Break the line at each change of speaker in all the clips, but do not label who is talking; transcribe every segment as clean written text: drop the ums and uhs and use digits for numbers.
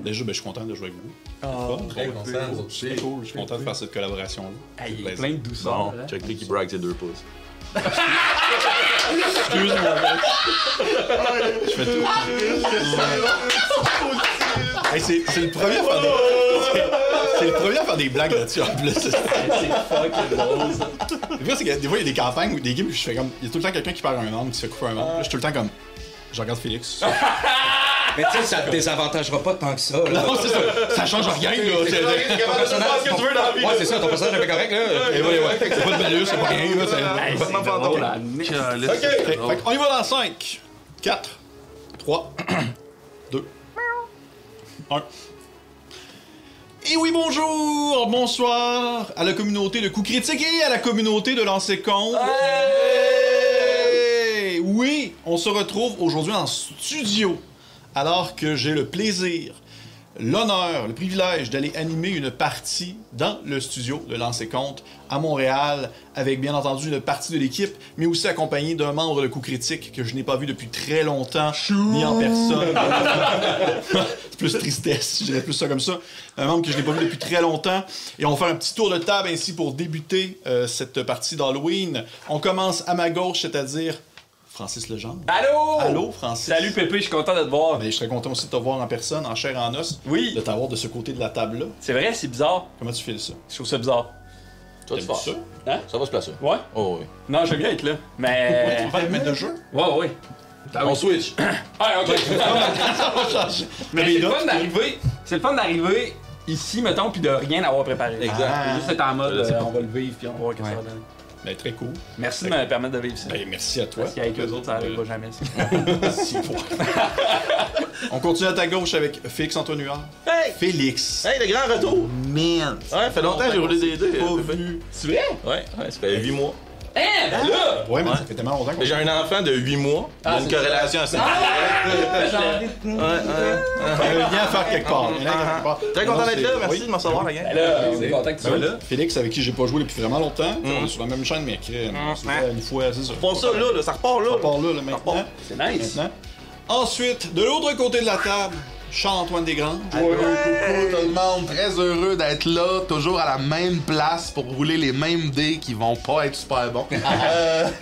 Déjà, je suis content de jouer avec vous.
Très content, nous autres.
C'est cool, je suis content de faire cette collaboration-là.
Il est plein de douceur.
Bon,
là.
check lui qui brague ses 2 pouces.
Excuse-moi, mec. Je fais tout. Hey, c'est le premier à faire des... C'est le premier à faire des blagues là-dessus, en plus.
C'est fucking drôle, ça.
Le pire, c'est que des fois, il y a des campagnes ou des games où je fais comme... Il y a tout le temps quelqu'un qui perd un membre, qui se fait couper un membre. Là, je suis tout le temps comme... Je regarde Félix.
Mais tu sais, ça te désavantagera pas tant que ça. Là.
Non, c'est ça. Ça change rien, là.
Ce que tu veux dans la vie.
Ouais, c'est ça, ton personnage est correct, là.
Et ouais. C'est pas de malus, c'est pas rien, là.
Hey, c'est drôle, là.
Fait on y va dans 5, 4, 3, 2, 1. Et oui, bonjour, bonsoir à la communauté de Coups Critiques et à la communauté de Lancer Compte. Hey! Oui, on se retrouve aujourd'hui en studio, alors que j'ai le plaisir, l'honneur, le privilège d'aller animer une partie dans le studio de Lancer Compte à Montréal, avec bien entendu une partie de l'équipe, mais aussi accompagné d'un membre de Coups Critiques que je n'ai pas vu depuis très longtemps, ni en personne. C'est plus tristesse, je dirais plus ça comme ça. Un membre que je n'ai pas vu depuis très longtemps. Et on va faire un petit tour de table ainsi pour débuter cette partie d'Halloween. On commence à ma gauche, c'est-à-dire Francis Legendre.
Allô?
Allô, Francis.
Salut Pépé, je suis content de te voir.
Ben, je serais content aussi de te voir en personne, en chair et en os.
Oui.
De t'avoir de ce côté de la table-là.
C'est vrai, c'est bizarre.
Comment tu files ça?
Je trouve ça bizarre.
Ça va te
T'aimes
faire.
ça?
Hein?
Ça va se placer.
Ouais?
Oh oui.
Non, j'aime bien être là. Mais.
Tu vas faire le maître de jeu?
Ouais.
On switch.
Ah, ok. Mais
Mais
c'est le
là,
fun d'arriver. C'est le fun d'arriver ici, mettons, puis de rien avoir préparé.
Exact.
C'est juste être en mode, on va le vivre, puis on va voir qu'est-ce que ça va donner.
Ben, très cool.
Merci de me permettre de vivre ça.
Ben, merci à toi.
Parce qu'avec eux autres, ça arrive pas jamais. Ça.
Si, faut. On continue à ta gauche avec Félix-Antoine Huard.
Hey!
Félix.
Hey, le grand retour!
Man.
Ouais, fait longtemps que j'ai roulé des dés.
Pas vu.
C'est vrai?
Ouais, ça fait 8 mois.
Hein? Ben là!
Ouais, mais ça fait tellement longtemps qu'on...
Mais j'ai un enfant de 8 mois. Il y a une
c'est
corrélation assez.
Il y a un lien à faire quelque part. Il y a un lien à faire quelque part.
Très content
Non,
d'être là,
c'est-
merci
oui.
de me recevoir, la gang.
Ben là, on est content que tu sois là.
Félix, avec qui j'ai pas joué depuis vraiment longtemps. On est sur la même chaîne, mais une fois, c'est ça.
Pas ça là, ça repart là.
On part là, maintenant.
C'est nice.
Maintenant. Ensuite, de l'autre côté de la table, Charles-Antoine Desgranges.
Coucou tout le monde, très heureux d'être là, toujours à la même place pour rouler les mêmes dés qui vont pas être super bons.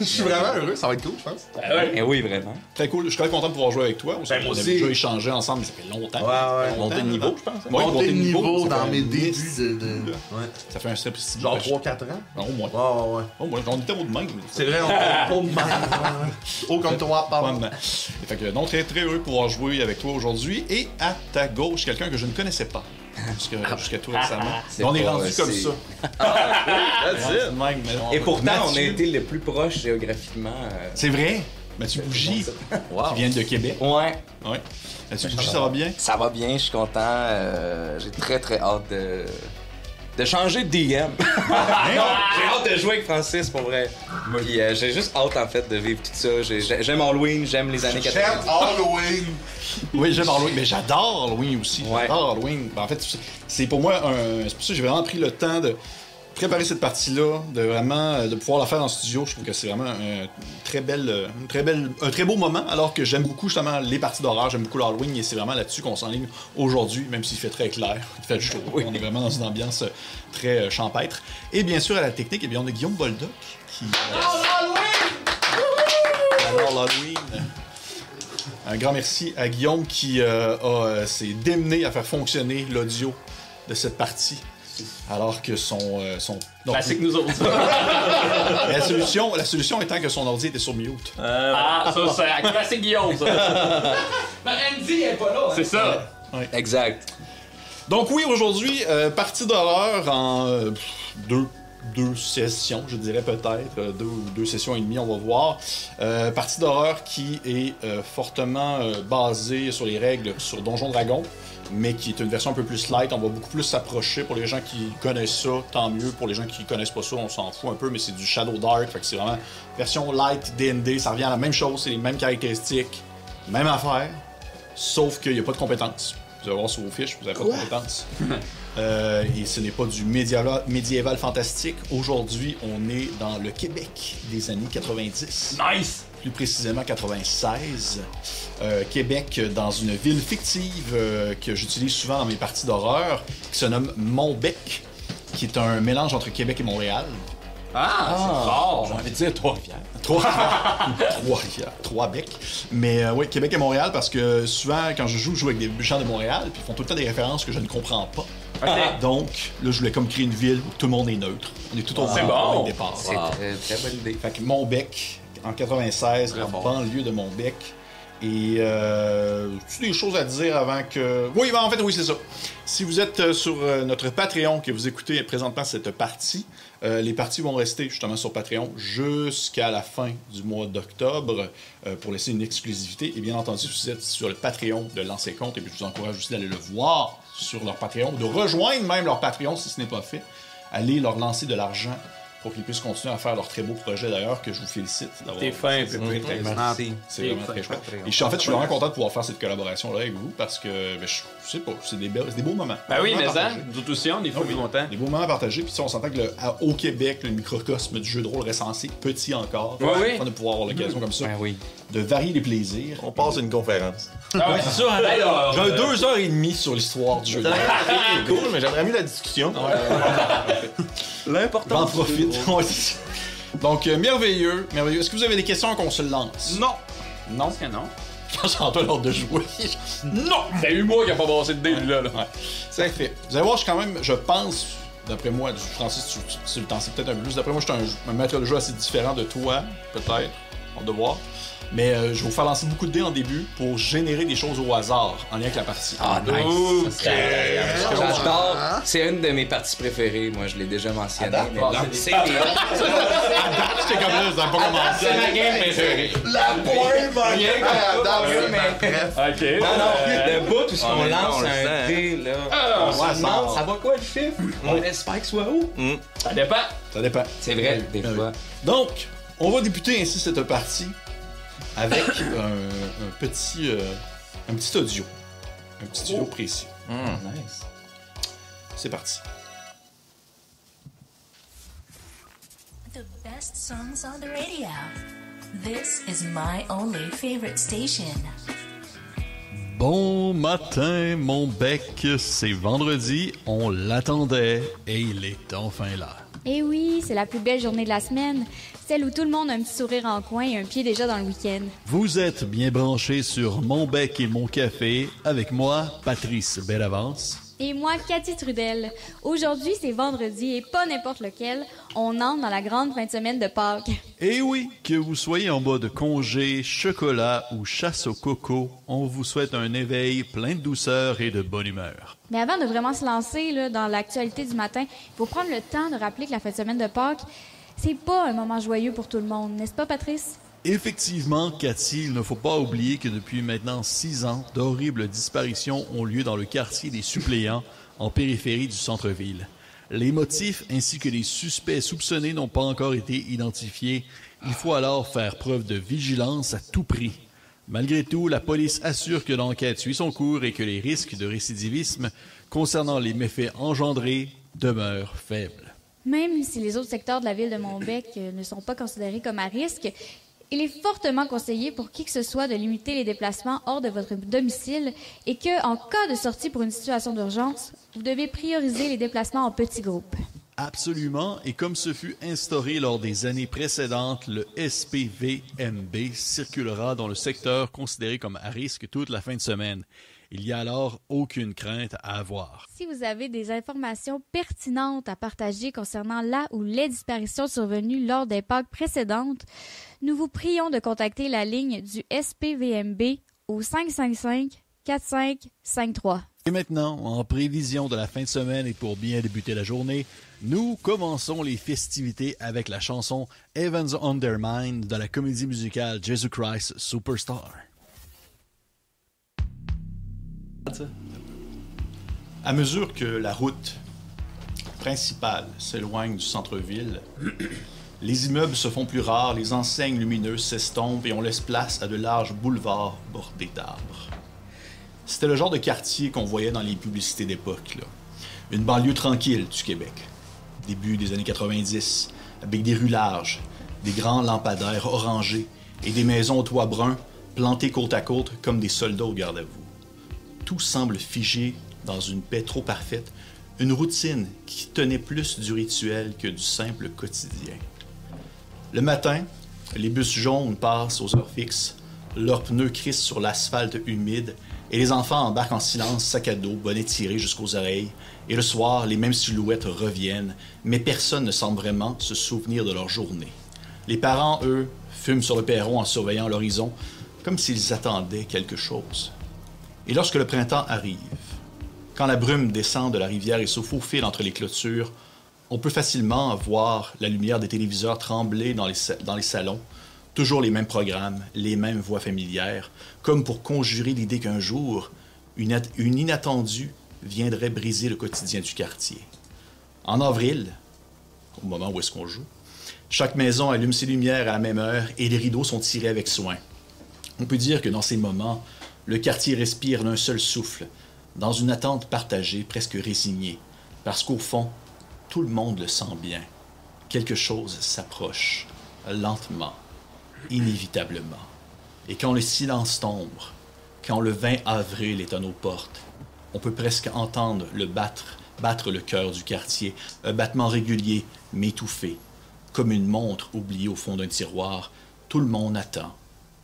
Je suis vraiment heureux, ça va être cool, je pense.
Eh oui, vraiment.
Très cool. Je suis très content de pouvoir jouer avec toi. On
moi
a
aussi.
déjà échangé ensemble, mais ça fait longtemps.
Ouais.
Monter de niveau, je pense.
Ouais,
Monter de niveau
ça
dans
fait
mes
un
débuts
esti,
de...
là.
Ouais.
Ça fait un stress petit.
Genre 3-4 ans?
Au moins.
Ouais.
Au moins, on était au de même.
C'est vrai, on pas de mal. Haut comme toi, pardon.
Fun. Fait que, donc, très très heureux de pouvoir jouer avec toi aujourd'hui. Et à ta gauche, quelqu'un que je ne connaissais pas. Jusqu'à tout récemment.
c'est
On est
pas-
rendu comme
c'est-
ça.
That's it.
Même, mais
Et pourtant, on a
Mathieu.
été les plus proches géographiquement.
C'est vrai. Mathieu Bougie,
Wow.
qui vient de Québec.
Ouais.
Ouais. Mathieu Bougie, ça va bien?
Ça va bien, je suis content. J'ai très hâte de changer de DM. J'ai hâte de jouer avec Francis, pour vrai. Puis j'ai juste hâte, en fait, de vivre tout ça. J'aime Halloween, j'aime les années 80.
J'aime Halloween!
Oui, j'aime Halloween, mais j'adore Halloween aussi.
Ouais.
J'adore Halloween. Ben, en fait, c'est pour moi c'est pour ça que j'ai vraiment pris le temps de préparer cette partie-là, de vraiment de pouvoir la faire en studio. Je trouve que c'est vraiment un très beau moment, alors que j'aime beaucoup justement les parties d'horreur, j'aime beaucoup l'Halloween et c'est vraiment là-dessus qu'on s'enligne aujourd'hui, même s'il fait très clair, il fait chaud. On est vraiment dans une ambiance très champêtre. Et bien sûr, à la technique, eh bien, on a Guillaume Boldoc qui... Alors l'Halloween! Un grand merci à Guillaume qui s'est démené à faire fonctionner l'audio de cette partie. Alors que son
Classique nous autres.
la solution étant que son ordi était sur mute.
Ah, ça, c'est un classique Guillaume, ça.
Mais Andy, elle est pas là.
C'est ça.
Exact.
Donc oui, aujourd'hui, partie d'horreur en deux sessions, je dirais peut-être, deux sessions et demie, on va voir. Partie d'horreur qui est fortement basée sur les règles sur Donjon Dragon, mais qui est une version un peu plus light. On va beaucoup plus s'approcher. Pour les gens qui connaissent ça, tant mieux. Pour les gens qui connaissent pas ça, on s'en fout un peu, mais c'est du Shadow Dark, fait que c'est vraiment version light D&D. Ça revient à la même chose, c'est les mêmes caractéristiques, même affaire, sauf qu'il n'y a pas de compétences. Vous allez voir sur vos fiches, vous n'avez pas de compétences. Et ce n'est pas du médiéval fantastique. Aujourd'hui, on est dans le Québec des années 90.
Nice!
Plus précisément 96. Québec, dans une ville fictive que j'utilise souvent dans mes parties d'horreur, qui se nomme Montbec, qui est un mélange entre Québec et Montréal.
Ah, c'est fort!
J'ai envie de dire Trois-Rivières.
Trois becs. Mais oui, Québec et Montréal, parce que souvent, quand je joue avec des gens de Montréal, puis ils font tout le temps des références que je ne comprends pas.
Ok.
Donc, là, je voulais comme créer une ville où tout le monde est neutre. On est tout au
C'est
même
bon.
départ.
C'est très bonne idée.
Fait que Montbec, en 96,
Très
la
bon.
banlieue de Montbec. Et tu des choses à dire avant que... Oui, ben, en fait, oui, c'est ça. Si vous êtes sur notre Patreon, que vous écoutez présentement cette partie, les parties vont rester justement sur Patreon jusqu'à la fin du mois d'octobre pour laisser une exclusivité. Et bien entendu, si vous êtes sur le Patreon de Lancer Compte, et puis je vous encourage aussi d'aller le voir sur leur Patreon, de rejoindre même leur Patreon si ce n'est pas fait. Allez leur lancer de l'argent pour qu'ils puissent continuer à faire leur très beau projet d'ailleurs, que je vous félicite d'avoir.
T'es fin, Pépé.
Merci.
C'est vraiment très chouette. Et je suis vraiment content de pouvoir faire cette collaboration-là avec vous parce que, ben, je sais pas, c'est des beaux moments.
Ben oui,
Des
mais
moments
ça,
partagés.
nous autres aussi, on est fou
Ah oui.
contents.
Des beaux moments à partager. Puis on s'entend que au Québec, le microcosme du jeu de rôle reste assez petit encore.
Ouais, oui.
Fun de pouvoir avoir l'occasion comme ça,
Ben oui.
de varier les plaisirs.
On passe une conférence.
Ah ouais, c'est sûr, hein? Alors,
J'ai 2h30 sur l'histoire du jeu de rôle.
C'est cool, mais j'aimerais mieux la discussion.
L'important. J'en profite. Ouais, c'est ça. Donc, merveilleux, merveilleux. Est-ce que vous avez des questions qu'on se lance?
non. Non, c'est que non.
J'ai Antoine l'ordre de jouer. Non!
C'est eu moi qui a pas brassé de dés, lui, là.
Ouais, c'est fait. Vous allez voir, je suis quand même, je pense, d'après moi, Francis, tu le t'en sais peut-être un peu plus. D'après moi, je suis un maître de jeu assez différent de toi, peut-être, on de voir. Mais je vais vous faire lancer beaucoup de dés en début pour générer des choses au hasard en lien avec la partie.
Ah, nice. Ça serait-
Ok.
J'adore. C'est une de mes parties préférées. Moi, je l'ai déjà mentionné. Mais
date.
c'est
J'étais comme là, ça n'a pas commencé.
C'est ma game préférée.
La pointe
Rien
à date,
Oui,
c'est
mais-
ma préf.
Ok.
Non, non, le bout où
On
on
est
lance
bon, on le
un
sent.
dé, là.
Ouais,
On se demande, ça va quoi le chiffre? On espère qu'il soit haut.
Ça dépend.
Ça dépend.
C'est vrai, des
Ah oui.
fois.
Donc, on va débuter ainsi cette partie avec un petit audio. Un petit audio précis.
Nice.
C'est parti.
The best songs on the radio. This is my only favorite station.
Bon matin, mon bec. C'est vendredi, on l'attendait et il est enfin là.
Eh oui, c'est la plus belle journée de la semaine, celle où tout le monde a un petit sourire en coin et un pied déjà dans le week-end.
Vous êtes bien branchés sur Mon bec et mon café avec moi, Patrice Bellavance.
Et moi, Cathy Trudel. Aujourd'hui, c'est vendredi et pas n'importe lequel. On entre dans la grande fin de semaine de Pâques.
Et oui, que vous soyez en mode congé, chocolat ou chasse au coco, on vous souhaite un éveil plein de douceur et de bonne humeur.
Mais avant de vraiment se lancer là, dans l'actualité du matin, il faut prendre le temps de rappeler que la fin de semaine de Pâques, c'est pas un moment joyeux pour tout le monde, n'est-ce pas, Patrice?
Effectivement, Cathy, il ne faut pas oublier que depuis maintenant 6 ans, d'horribles disparitions ont lieu dans le quartier des suppléants, en périphérie du centre-ville. Les motifs ainsi que les suspects soupçonnés n'ont pas encore été identifiés. Il faut alors faire preuve de vigilance à tout prix. Malgré tout, la police assure que l'enquête suit son cours et que les risques de récidivisme concernant les méfaits engendrés demeurent faibles.
Même si les autres secteurs de la ville de Montbec ne sont pas considérés comme à risque, il est fortement conseillé pour qui que ce soit de limiter les déplacements hors de votre domicile et que, en cas de sortie pour une situation d'urgence, vous devez prioriser les déplacements en petits groupes.
Absolument, et comme ce fut instauré lors des années précédentes, le SPVMB circulera dans le secteur considéré comme à risque toute la fin de semaine. Il n'y a alors aucune crainte à avoir.
Si vous avez des informations pertinentes à partager concernant la ou les disparitions survenues lors des Pâques précédentes, nous vous prions de contacter la ligne du SPVMB au 555-4553.
Et maintenant, en prévision de la fin de semaine et pour bien débuter la journée, nous commençons les festivités avec la chanson Heaven's Undermine de la comédie musicale Jesus Christ Superstar. À mesure que la route principale s'éloigne du centre-ville, les immeubles se font plus rares, les enseignes lumineuses s'estompent et on laisse place à de larges boulevards bordés d'arbres. C'était le genre de quartier qu'on voyait dans les publicités d'époque, là. Une banlieue tranquille du Québec. Début des années 90, avec des rues larges, des grands lampadaires orangés et des maisons aux toits bruns plantées côte à côte comme des soldats au garde à vous. Tout semble figé dans une paix trop parfaite, une routine qui tenait plus du rituel que du simple quotidien. Le matin, les bus jaunes passent aux heures fixes, leurs pneus crissent sur l'asphalte humide et les enfants embarquent en silence, sac à dos, bonnet tiré jusqu'aux oreilles. Et le soir, les mêmes silhouettes reviennent, mais personne ne semble vraiment se souvenir de leur journée. Les parents, eux, fument sur le perron en surveillant l'horizon, comme s'ils attendaient quelque chose. Et lorsque le printemps arrive, quand la brume descend de la rivière et se faufile entre les clôtures, on peut facilement voir la lumière des téléviseurs trembler dans les salons, toujours les mêmes programmes, les mêmes voix familières, comme pour conjurer l'idée qu'un jour, une inattendue viendrait briser le quotidien du quartier. En avril, au moment où est-ce qu'on joue, chaque maison allume ses lumières à la même heure et les rideaux sont tirés avec soin. On peut dire que dans ces moments, le quartier respire d'un seul souffle, dans une attente partagée, presque résignée, parce qu'au fond, tout le monde le sent bien. Quelque chose s'approche, lentement, inévitablement. Et quand le silence tombe, quand le 20 avril est à nos portes, on peut presque entendre le battre le cœur du quartier, un battement régulier, mais étouffé. Comme une montre oubliée au fond d'un tiroir, tout le monde attend,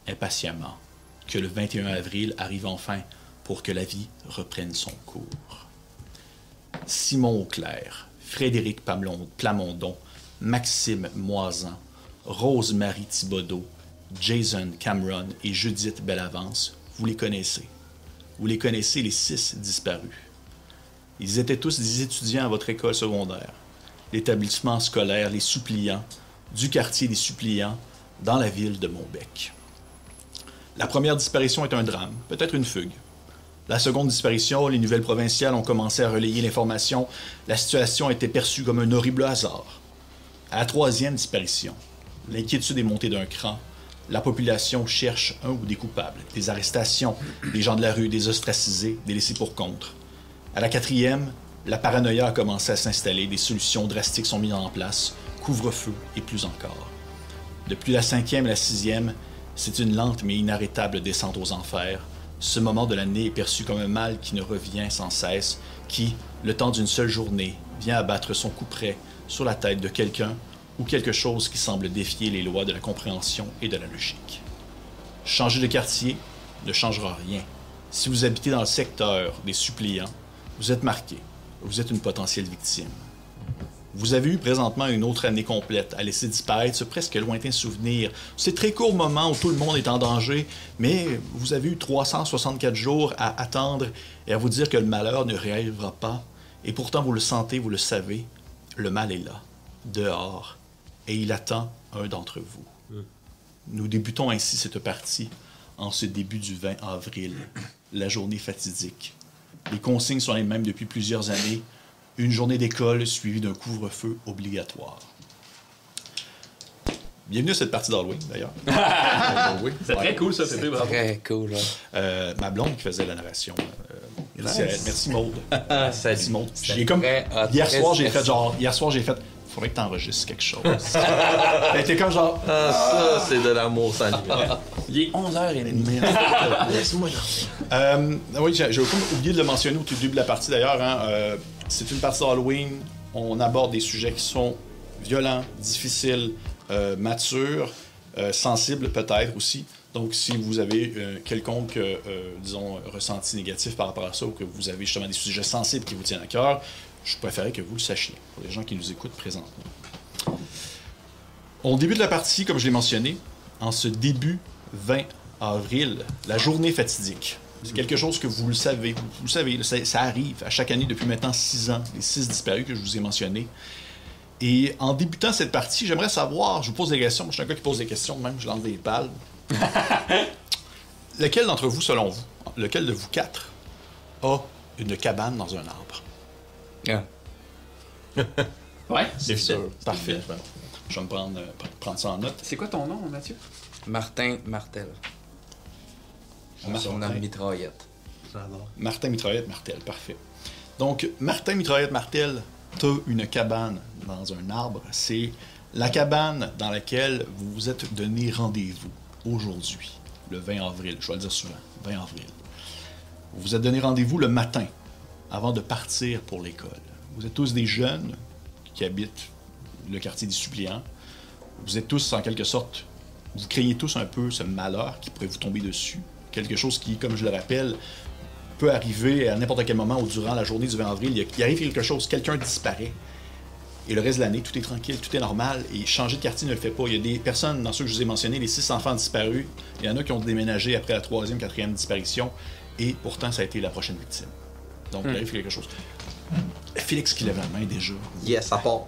impatiemment, que le 21 avril arrive enfin pour que la vie reprenne son cours. Simon Auclair, Frédéric Plamondon, Maxime Moisan, Rose-Marie Thibodeau, Jason Cameron et Judith Bellavance, vous les connaissez. Vous les connaissez, les 6 disparus. Ils étaient tous des étudiants à votre école secondaire, l'établissement scolaire Les Suppliants, du quartier des Suppliants, dans la ville de Montbec. La première disparition est un drame, peut-être une fugue. La seconde disparition, les nouvelles provinciales ont commencé à relayer l'information. La situation était perçue comme un horrible hasard. À la troisième disparition, l'inquiétude est montée d'un cran. La population cherche un ou des coupables, des arrestations, des gens de la rue, des ostracisés, des laissés pour compte. À la quatrième, la paranoïa a commencé à s'installer, des solutions drastiques sont mises en place, couvre-feu et plus encore. Depuis la cinquième et la sixième, c'est une lente mais inarrêtable descente aux enfers. Ce moment de l'année est perçu comme un mal qui ne revient sans cesse, qui, le temps d'une seule journée, vient abattre son couperet sur la tête de quelqu'un ou quelque chose qui semble défier les lois de la compréhension et de la logique. Changer de quartier ne changera rien. Si vous habitez dans le secteur des Suppliants, vous êtes marqué. Vous êtes une potentielle victime. Vous avez eu présentement une autre année complète à laisser disparaître ce presque lointain souvenir, ces très courts moments où tout le monde est en danger, mais vous avez eu 364 jours à attendre et à vous dire que le malheur ne réarrivera pas. Et pourtant, vous le sentez, vous le savez, le mal est là, dehors, et il attend un d'entre vous. Nous débutons ainsi cette partie en ce début du 20 avril, la journée fatidique. Les consignes sont les mêmes depuis plusieurs années. Une journée d'école suivie d'un couvre-feu obligatoire. Bienvenue à cette partie d'Halloween, d'ailleurs.
Oui, c'est très cool, ça, c'était bravo.
Très cool,
Ma blonde qui faisait la narration. Merci à elle. Merci Maude.
Salut.
Merci Maude. J'ai comme...
très hot.
Hier soir, j'ai
Merci.
fait faudrait que t'enregistres quelque chose. Elle était comme genre...
Ah, ça, c'est de l'amour sans limite.
Il est 11h30.
Laisse-moi oui, j'ai oublié de le mentionner au tout début de la partie d'ailleurs. Hein, c'est une partie d'Halloween. On aborde des sujets qui sont violents, difficiles, matures, sensibles peut-être aussi. Donc, si vous avez quelconque, disons, ressenti négatif par rapport à ça ou que vous avez justement des sujets sensibles qui vous tiennent à cœur, je préférais que vous le sachiez, pour les gens qui nous écoutent présentement. On débute la partie, comme je l'ai mentionné, en ce début 20 avril, la journée fatidique. C'est quelque chose que vous le savez. Vous le savez, ça arrive à chaque année depuis maintenant 6 ans, les 6 disparus que je vous ai mentionnés. Et en débutant cette partie, j'aimerais savoir, je vous pose des questions, moi je suis un gars qui pose des questions, même je lance des balles. Lequel d'entre vous, selon vous, lequel de vous 4 a une cabane dans un arbre?
Ah.
Ouais,
C'est sûr.
Parfait. Je vais me prendre ça en note.
C'est quoi ton nom, Mathieu?
Martin Martel. Son nom
Martin.
mitraillette.
J'adore.
Martin Mitraillette Martel, parfait. Donc, Martin Mitraillette Martel, t'as une cabane dans un arbre. C'est la cabane dans laquelle vous vous êtes donné rendez-vous aujourd'hui, le 20 avril. Je vais le dire souvent, 20 avril. Vous vous êtes donné rendez-vous le matin, avant de partir pour l'école. Vous êtes tous des jeunes qui habitent le quartier des Suppléants. Vous êtes tous, en quelque sorte, vous craignez tous un peu ce malheur qui pourrait vous tomber dessus. Quelque chose qui, comme je le rappelle, peut arriver à n'importe quel moment ou durant la journée du 20 avril. Il arrive quelque chose, quelqu'un disparaît. Et le reste de l'année, tout est tranquille, tout est normal. Et changer de quartier ne le fait pas. Il y a des personnes, dans ceux que je vous ai mentionnés, les 6 enfants disparus. Il y en a qui ont déménagé après la 3e, 4e disparition. Et pourtant, ça a été la prochaine victime. Donc, il arrive quelque chose. Félix qui lève la main déjà.
Yes, à part.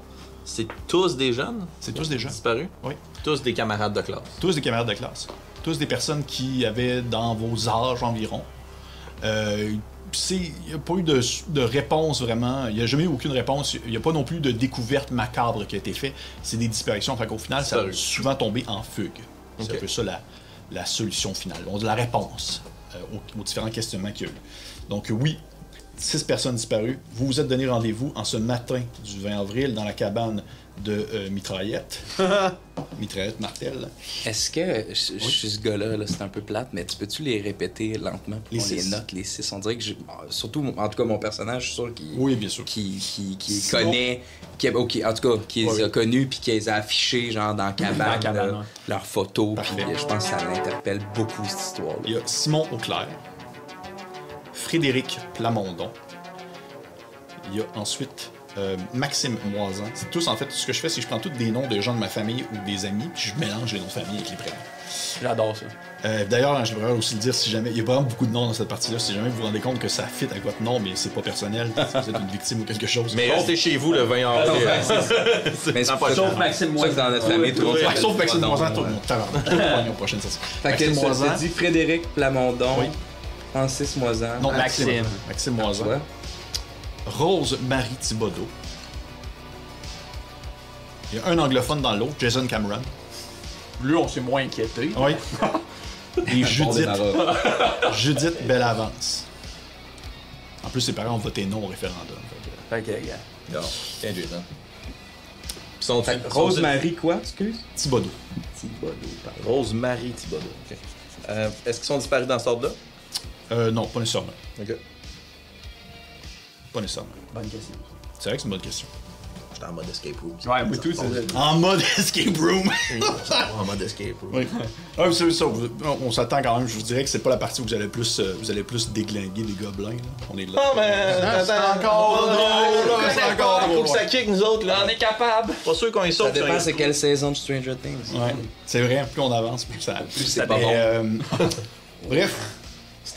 C'est tous des jeunes
C'est tous des gens.
disparus?
Oui.
Tous des camarades de classe.
Tous des camarades de classe. Tous des personnes qui avaient dans vos âges environ. Il n'y a pas eu de réponse vraiment. Il n'y a jamais eu aucune réponse. Il n'y a pas non plus de découverte macabre qui a été faite. C'est des disparitions. Fait qu'au final, ça a souvent tombé en fugue. C'est un peu ça la solution finale. On dit la réponse aux différents questionnements qu'il y a eu. Donc oui, 6 personnes disparues. Vous vous êtes donné rendez-vous en ce matin du 20 avril dans la cabane de Mitraillette. Mitraillette Martel.
Est-ce que, je suis ce gars-là, là, c'est un peu plate, mais tu peux-tu les répéter lentement pour
Les
qu'on les
6.
note, les 6? On dirait que, surtout, en tout cas, mon personnage, je suis sûr qu'il
Oui, bien sûr.
qui
Sinon-
connaît, en tout cas, qui les a connus, puis qui les a affichés, genre, dans la cabane,
Dans la cabane,
là,
ouais.
leurs photos, puis
Parfait.
je pense que ça l'interpelle beaucoup, cette histoire-là.
Il y a Simon Auclair, Frédéric Plamondon. Il y a ensuite Maxime Moisan. C'est tous, en fait, ce que je fais, c'est que je prends tous des noms de gens de ma famille ou des amis, puis je mélange les noms de famille avec les prénoms.
J'adore ça.
D'ailleurs, je devrais aussi le dire, si jamais, il y a vraiment beaucoup de noms dans cette partie-là, si jamais vous vous rendez compte que ça fit avec votre nom, mais c'est pas personnel, si vous êtes une victime ou quelque chose.
Mais restez chez vous le 20 avril.
Mais c'est
pas le
sauf
Sauf Maxime
pour ça que dans notre famille, tout le monde
Ah,
s'appelle
sauf Maxime
Plamondon,
Moisan, tout le
ouais.
monde. Tabarnak, aux prochaines sessions.
Fait que
Maxime
ça
Moisan.
te dit Frédéric Plamondon,
Oui.
Francis Moisan,
Non,
Maxime.
Maxime Moisan.
toi.
Rose-Marie Thibodeau. Il y a un anglophone dans l'autre, Jason Cameron.
Lui, on s'est moins inquiété.
Oui. Et Judith,
Bordel
Judith Bellavance. En plus, ses parents ont voté non au référendum.
Fait que, gars.
Non, tiens, Jason. Puis sont
Rosemary, quoi, excuse?
Thibodeau.
Thibodeau, pardon.
Rose-Marie Thibodeau. OK. Est-ce qu'ils sont disparus dans ce ordre-là?
Non, pas nécessairement.
OK.
Pas nécessairement.
Bonne question.
C'est vrai que c'est une bonne question.
J'étais en mode escape room.
Ouais, moi tout, c'est
En mode escape room.
En mode escape room.
Oui. Ah, c'est ça. On s'attend quand même. Je vous dirais que c'est pas la partie où vous allez plus déglinguer des gobelins. Là. On est là.
Non, mais c'est encore drôle.
c'est encore drôle,
Faut que ça kick, nous autres, là.
On est capable.
Pas sûr qu'on est
Ça
sauf.
dépend c'est quelle saison de Stranger Things.
Ouais. C'est vrai. Plus on avance, plus ça.
c'est pas
Mais,
bon.
Bref.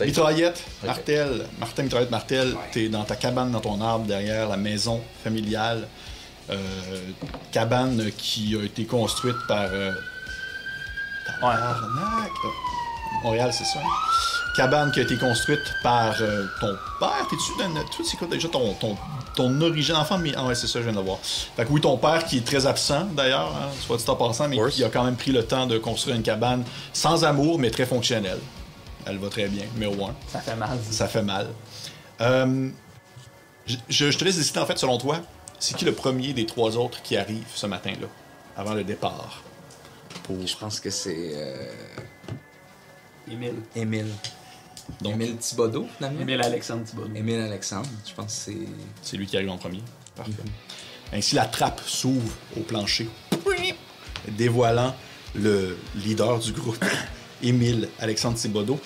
Mitraillette,
Ok.
Martin Mitraillette Martel, t'es dans ta cabane, dans ton arbre, derrière la maison familiale. Cabane qui a été construite par... Tabarnak! Montréal, c'est ça. Hein? Cabane qui a été construite par ton père. T'es-tu dans... Toi, c'est quoi déjà ton origine? Enfant, mais... Ah ouais, c'est ça, je viens de le voir. Fait que oui, ton père qui est très absent, d'ailleurs, hein, soit dit en passant, mais qui a quand même pris le temps de construire une cabane sans amour, mais très fonctionnelle. Elle va très bien, numéro 1.
Ça fait mal.
Ça fait mal. Je te laisse décider, en fait, selon toi, c'est qui le premier des 3 autres qui arrive ce matin-là, avant le départ?
Je pense que c'est
Émile.
Émile.
Donc,
Émile Thibodeau, finalement.
Émile Alexandre Thibault.
Émile Alexandre, je pense que c'est...
c'est lui qui arrive en premier. Parfait. Ainsi, la trappe s'ouvre au plancher, dévoilant le leader du groupe, Émile Alexandre Thibodeau.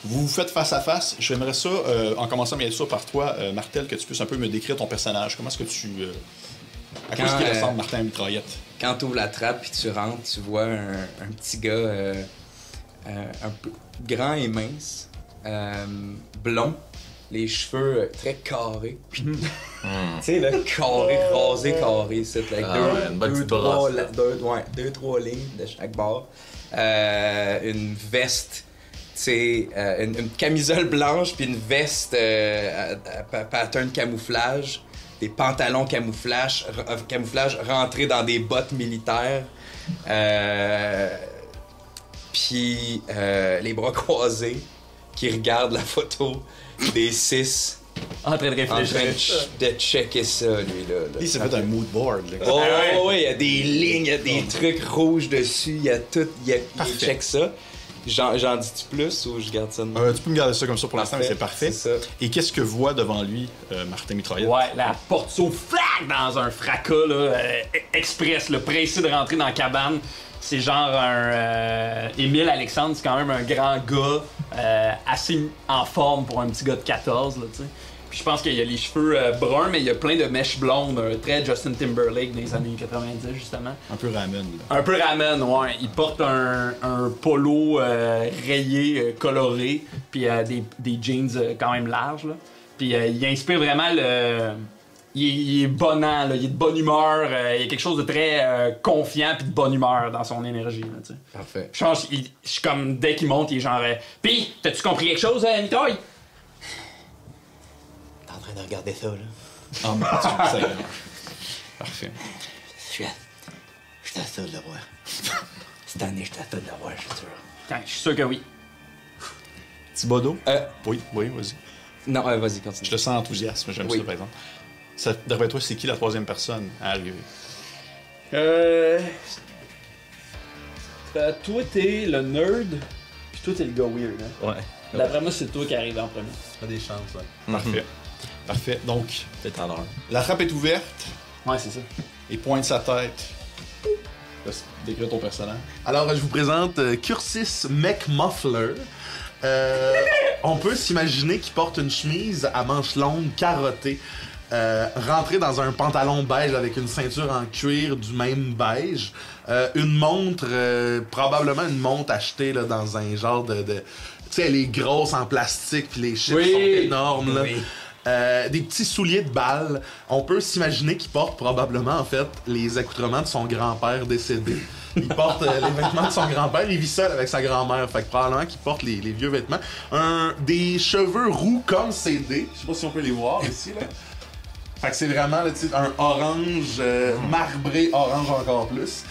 Vous vous faites face à face. J'aimerais ça, en commençant bien sûr par toi, Martel, que tu puisses un peu me décrire ton personnage. Comment est-ce que tu... à quoi est-ce qu'il ressemble, Martin Mitraillette?
Quand tu ouvres la trappe puis tu rentres, tu vois un petit gars un peu grand et mince, blond, les cheveux très carrés. Tu sais, là, carré, rasé, c'est avec
une bonne petite brosse, là.
deux, trois lignes de chaque bord. Une veste, tu sais, une camisole blanche puis une veste à pattern camouflage. Des pantalons camouflage rentrés dans des bottes militaires. Puis les bras croisés qui regardent la photo. des 6
En train de
en train
réfléchir.
de checker ça, lui, là.
Il s'est fait un mood board. Là.
Oh, ouais, il y a des lignes, il y a des trucs rouges dessus, il y a tout, il check ça. J'en dis-tu plus ou je garde ça de même?
Tu peux me garder ça comme ça pour l'instant, mais c'est parfait.
C'est ça.
Et qu'est-ce que voit devant lui Martin Mitraillette?
Ouais, la porte s'ouvre flac dans un fracas là, express, le pressé de rentrer dans la cabane. C'est genre un Émile Alexandre, c'est quand même un grand gars, assez en forme pour un petit gars de 14 là, tu sais. Puis je pense qu'il a les cheveux bruns, mais il y a plein de mèches blondes, très Justin Timberlake des années 90 justement.
Un peu ramen. Là.
Un peu ramen, ouais. Il porte un polo rayé, coloré, puis des jeans quand même larges. Là. Puis il inspire vraiment le... Il est bonnant, là. Il est de bonne humeur, il y a quelque chose de très confiant puis de bonne humeur dans son énergie. Là, tu sais.
Parfait.
Je pense, je suis comme, dès qu'il monte, il est genre... Pis, t'as-tu compris quelque chose, Nitroy?
T'es en train de regarder ça, là.
Ah, mon Dieu, ça y est. Parfait.
Je suis à ça de le voir. Cette année, je suis à ça de le voir, je suis sûr.
Ouais, je suis sûr que oui.
Thibodeau?
Euh,
Oui, vas-y.
Non, vas-y, continue.
Je te sens enthousiaste, j'aime
Oui.
ça, par exemple. D'après toi, c'est qui la troisième personne à arriver?
Toi, t'es le nerd, puis toi, t'es le gars weird. Hein?
Ouais.
D'après moi, c'est toi qui arrive en premier.
T'as des chances, ouais.
Parfait. Parfait. Donc,
Peut-être à l'heure.
la trappe est ouverte
Ouais, c'est ça.
et pointe sa tête. Laisse décrire ton personnage.
Alors, je vous présente Curtis McMuffler. On peut s'imaginer qu'il porte une chemise à manches longues carottée, rentré dans un pantalon beige avec une ceinture en cuir du même beige, une montre, probablement une montre achetée là, dans un genre de tu sais, elle est grosse en plastique puis les chiffres sont énormes là.
Oui.
Des petits souliers de balle. On peut s'imaginer qu'il porte probablement en fait les accoutrements de son grand-père décédé. Il porte les vêtements de son grand-père, il vit seul avec sa grand-mère, fait que probablement qu'il porte les vieux vêtements. Des cheveux roux comme CD, je sais pas si on peut les voir ici là. Fait que c'est vraiment là, tu sais, un orange marbré, orange encore plus.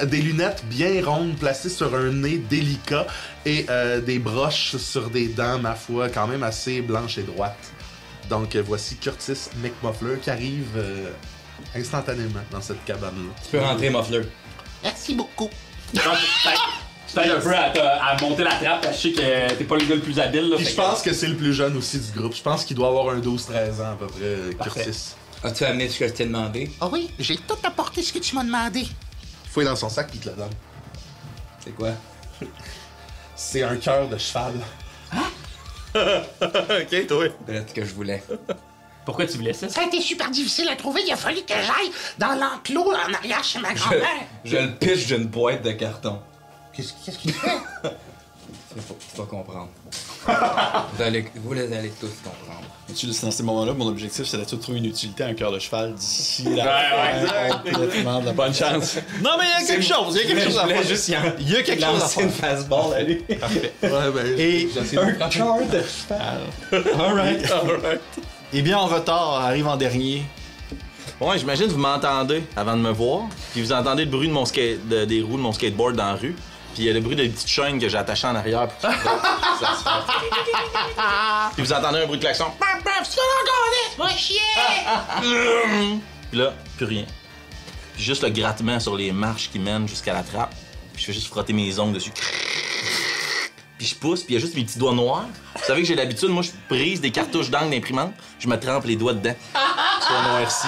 Des lunettes bien rondes placées sur un nez délicat et des broches sur des dents, ma foi, quand même assez blanches et droites. Donc voici Curtis McMuffler qui arrive instantanément dans cette cabane-là.
Tu peux rentrer, Muffler.
Merci beaucoup.
Je t'aide un peu à monter la trappe, parce que je sais que t'es pas le gars le plus habile. Là,
Puis je pense que c'est le plus jeune aussi du groupe. Je pense qu'il doit avoir un 12-13 ans à peu près, Curtis.
As-tu amené ce que je t'ai demandé?
Ah oui, j'ai tout apporté ce que tu m'as demandé.
Fouille dans son sac puis il te le donne.
C'est quoi?
C'est un cœur de cheval.
Ok, toi.
Peut-être ce que je voulais.
Pourquoi tu voulais ça?
Ça a été super difficile à trouver. Il a fallu que j'aille dans l'enclos en arrière chez ma grand-mère.
Je le pitch d'une boîte de carton.
Qu'est-ce qu'il fait?
Tu vas comprendre. vous allez tous comprendre.
Dans ces moments-là, mon objectif, c'est de trouver une utilité à un cœur de cheval d'ici la complètement de la bonne chance. Non, mais il y a quelque chose. Il y a quelque chose à faire.
juste
Il y a quelque chose à
lancer une
faire.
fastball, allez.
Parfait.
Ouais, ben,
Et
Un cœur de cheval.
alright. Et bien en retard, arrive en dernier.
Ouais, j'imagine que vous m'entendez avant de me voir, puis vous entendez le bruit de mon des roues de mon skateboard dans la rue, puis il y a le bruit des petites chaînes que j'ai attachées en arrière. Pour ça se fait. Puis vous entendez un bruit de klaxon.
Va chier!
Puis là, plus rien. Puis juste le grattement sur les marches qui mènent jusqu'à la trappe. Puis je fais juste frotter mes ongles dessus. Puis je pousse, puis il y a juste mes petits doigts noirs. Vous savez que j'ai l'habitude, moi, je prise des cartouches d'encre d'imprimante, je me trempe les doigts dedans. Sur noirci.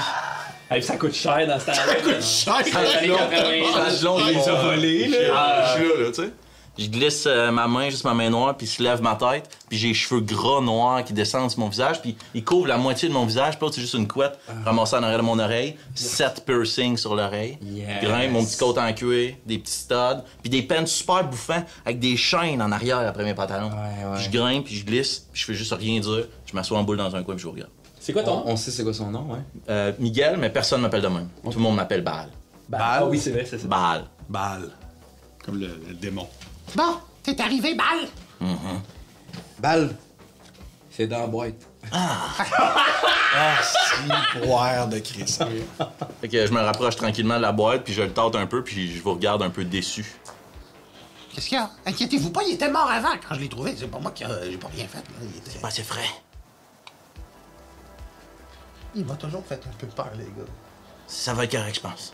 Hey, ça coûte cher dans ce temps-là. Ça coûte cher!
Je
les a volés, là.
Je suis là, tu sais. Je glisse ma main, juste ma main noire, puis je lève ma tête, puis j'ai les cheveux gras noirs qui descendent sur mon visage, puis ils couvrent la moitié de mon visage, puis l'autre, c'est juste une couette ramassée en arrière de mon oreille, 7 piercings sur l'oreille,
Yes.
grimpe, mon petit coat en cuir, des petits studs, puis des pants super bouffants avec des chaînes en arrière après mes pantalons.
Ouais.
Puis je grimpe, puis je glisse, puis je fais juste rien dire, je m'assois en boule dans un coin, puis je vous regarde.
C'est quoi ton nom?
On sait c'est quoi son nom, ouais.
Miguel, mais personne m'appelle de même. Tout le monde m'appelle Baal.
Ah oui, c'est vrai, c'est ça.
Baal.
balle.
Comme le démon.
Bon, t'es arrivé, balle.
Balle. C'est dans la boîte.
Si, poire de Christ.
Fait que je me rapproche tranquillement de la boîte, puis je le tâte un peu, puis je vous regarde un peu déçu.
Qu'est-ce qu'il y a? Inquiétez-vous pas, il était mort avant quand je l'ai trouvé. C'est pas moi qui j'ai pas rien fait. Là.
C'est pas assez frais.
Il m'a toujours fait un peu peur, les gars.
Ça va être correct, je pense.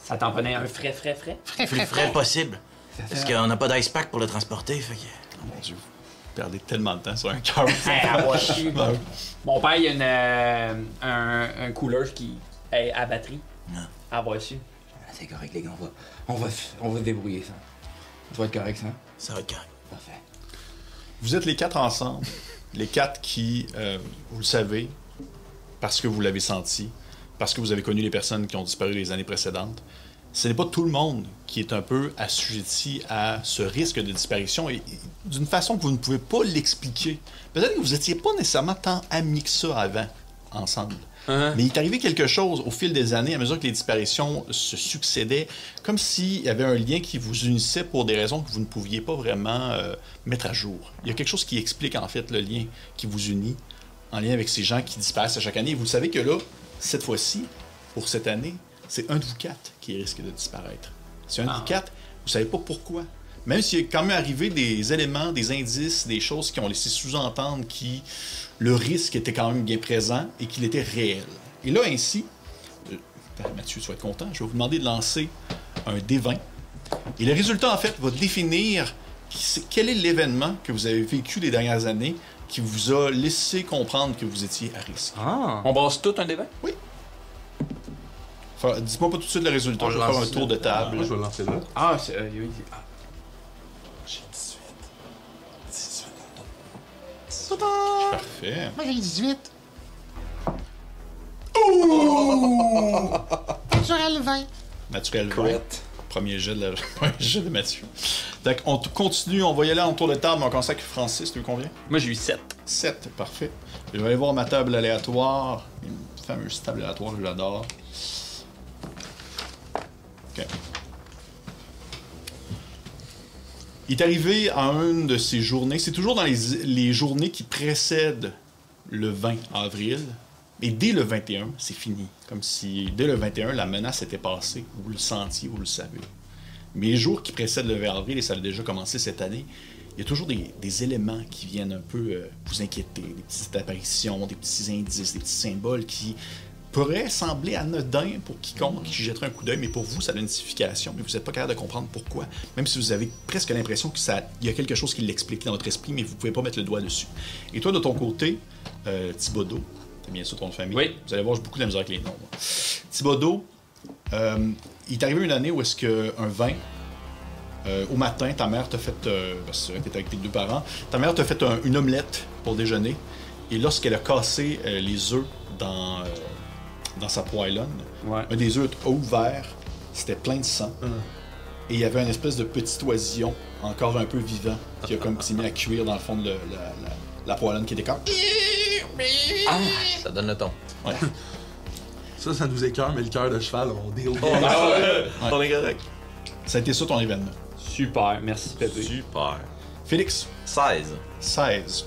Ça t'en prenait un frais?
Plus frais possible. Parce qu'on n'a pas d'ice pack pour le transporter, fait que...
Oh mon Dieu, vous perdez tellement de temps sur un cœur.
Mon père, il y a un cooler qui est à batterie.
Non.
À voir su.
Ah, c'est correct, les gars, on va débrouiller ça. Ça va être correct, ça?
Ça va être correct.
Parfait.
Vous êtes les 4 ensemble. Les 4 qui, vous le savez, parce que vous l'avez senti, parce que vous avez connu les personnes qui ont disparu les années précédentes, ce n'est pas tout le monde qui est un peu assujetti à ce risque de disparition et d'une façon que vous ne pouvez pas l'expliquer. Peut-être que vous n'étiez pas nécessairement tant amis que ça avant, ensemble. Mais il est arrivé quelque chose au fil des années, à mesure que les disparitions se succédaient, comme s'il y avait un lien qui vous unissait pour des raisons que vous ne pouviez pas vraiment mettre à jour. Il y a quelque chose qui explique en fait le lien qui vous unit en lien avec ces gens qui disparaissent à chaque année. Et vous le savez que là, cette fois-ci, pour cette année, c'est un de vous 4 qui risque de disparaître. C'est un de vous 4, vous ne savez pas pourquoi. Même s'il y a quand même arrivé des éléments, des indices, des choses qui ont laissé sous-entendre que le risque était quand même bien présent et qu'il était réel. Et là, ainsi, Mathieu, tu vas être content, je vais vous demander de lancer un D20. Et le résultat, en fait, va définir quel est l'événement que vous avez vécu les dernières années qui vous a laissé comprendre que vous étiez à risque.
On brasse tout un D20?
Oui. Dis-moi pas tout de suite le résultat, je vais faire un tour de table.
Moi, je vais le lancer là.
Ah, c'est...
J'ai 18. Parfait.
Moi, j'ai 18. Ouh! Naturel 20.
Naturel 20. Premier jet de Mathieu. Donc, on continue, on va y aller en tour de table, mais on commence avec Francis, tu veux combien?
Moi, j'ai eu 7.
7, parfait. Je vais aller voir ma table aléatoire. Une fameuse table aléatoire, je l'adore. OK. Il est arrivé à une de ces journées, c'est toujours dans les journées qui précèdent le 20 avril, et dès le 21, c'est fini. Comme si dès le 21, la menace était passée, vous le sentiez, vous le savez. Mais les jours qui précèdent le 20 avril, et ça a déjà commencé cette année, il y a toujours des éléments qui viennent un peu vous inquiéter, des petites apparitions, des petits indices, des petits symboles qui pourraient sembler anodins pour quiconque qui jetterait un coup d'œil, mais pour vous, ça a une signification, mais vous n'êtes pas capable de comprendre pourquoi. Même si vous avez presque l'impression qu'il y a quelque chose qui l'explique dans votre esprit, mais vous ne pouvez pas mettre le doigt dessus. Et toi, de ton côté, Thibodeau, t'as bien sûr ton nom de famille.
Oui.
Vous allez voir, j'ai beaucoup de misère avec les noms. Moi. Thibodeau, il est arrivé une année où est-ce qu'un vin, au matin, ta mère t'a fait, parce que t'étais avec tes 2 parents, ta mère t'a fait une omelette pour déjeuner, et lorsqu'elle a cassé les œufs dans sa poêlonne, un des œufs a ouvert, c'était plein de sang, et il y avait une espèce de petit oisillon, encore un peu vivant, qui s'est mis à cuire dans le fond de la poêlonne qui était comme...
Ça donne le ton.
Ouais.
Ça nous écœure, mais le cœur de cheval, on deal.
On est correct.
Ça a été ça ton événement.
Super, merci Pépé.
Super.
Félix,
16.
16.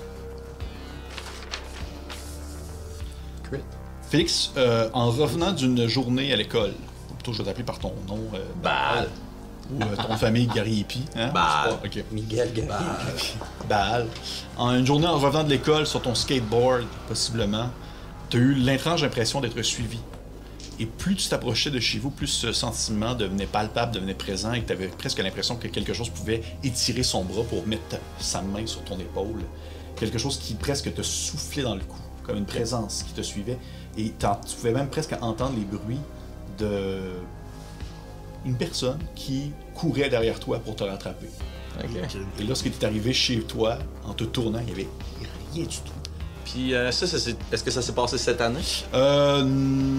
Félix, en revenant d'une journée à l'école, ou plutôt je vais t'appeler par ton nom,
Baal.
ou ton famille Gary-Hippie, hein?
Baal.
Ok.
Miguel Gary.
Baal. Une journée en revenant de l'école sur ton skateboard, possiblement, tu as eu l'étrange impression d'être suivi. Et plus tu t'approchais de chez vous, plus ce sentiment devenait palpable, devenait présent, et tu avais presque l'impression que quelque chose pouvait étirer son bras pour mettre sa main sur ton épaule. Quelque chose qui presque te soufflait dans le cou, comme une présence qui te suivait. Et tu pouvais même presque entendre les bruits de une personne qui courait derrière toi pour te rattraper.
OK.
Et lorsque tu es arrivé chez toi, en te tournant, il n'y avait rien du tout.
Puis est-ce que ça s'est passé cette année?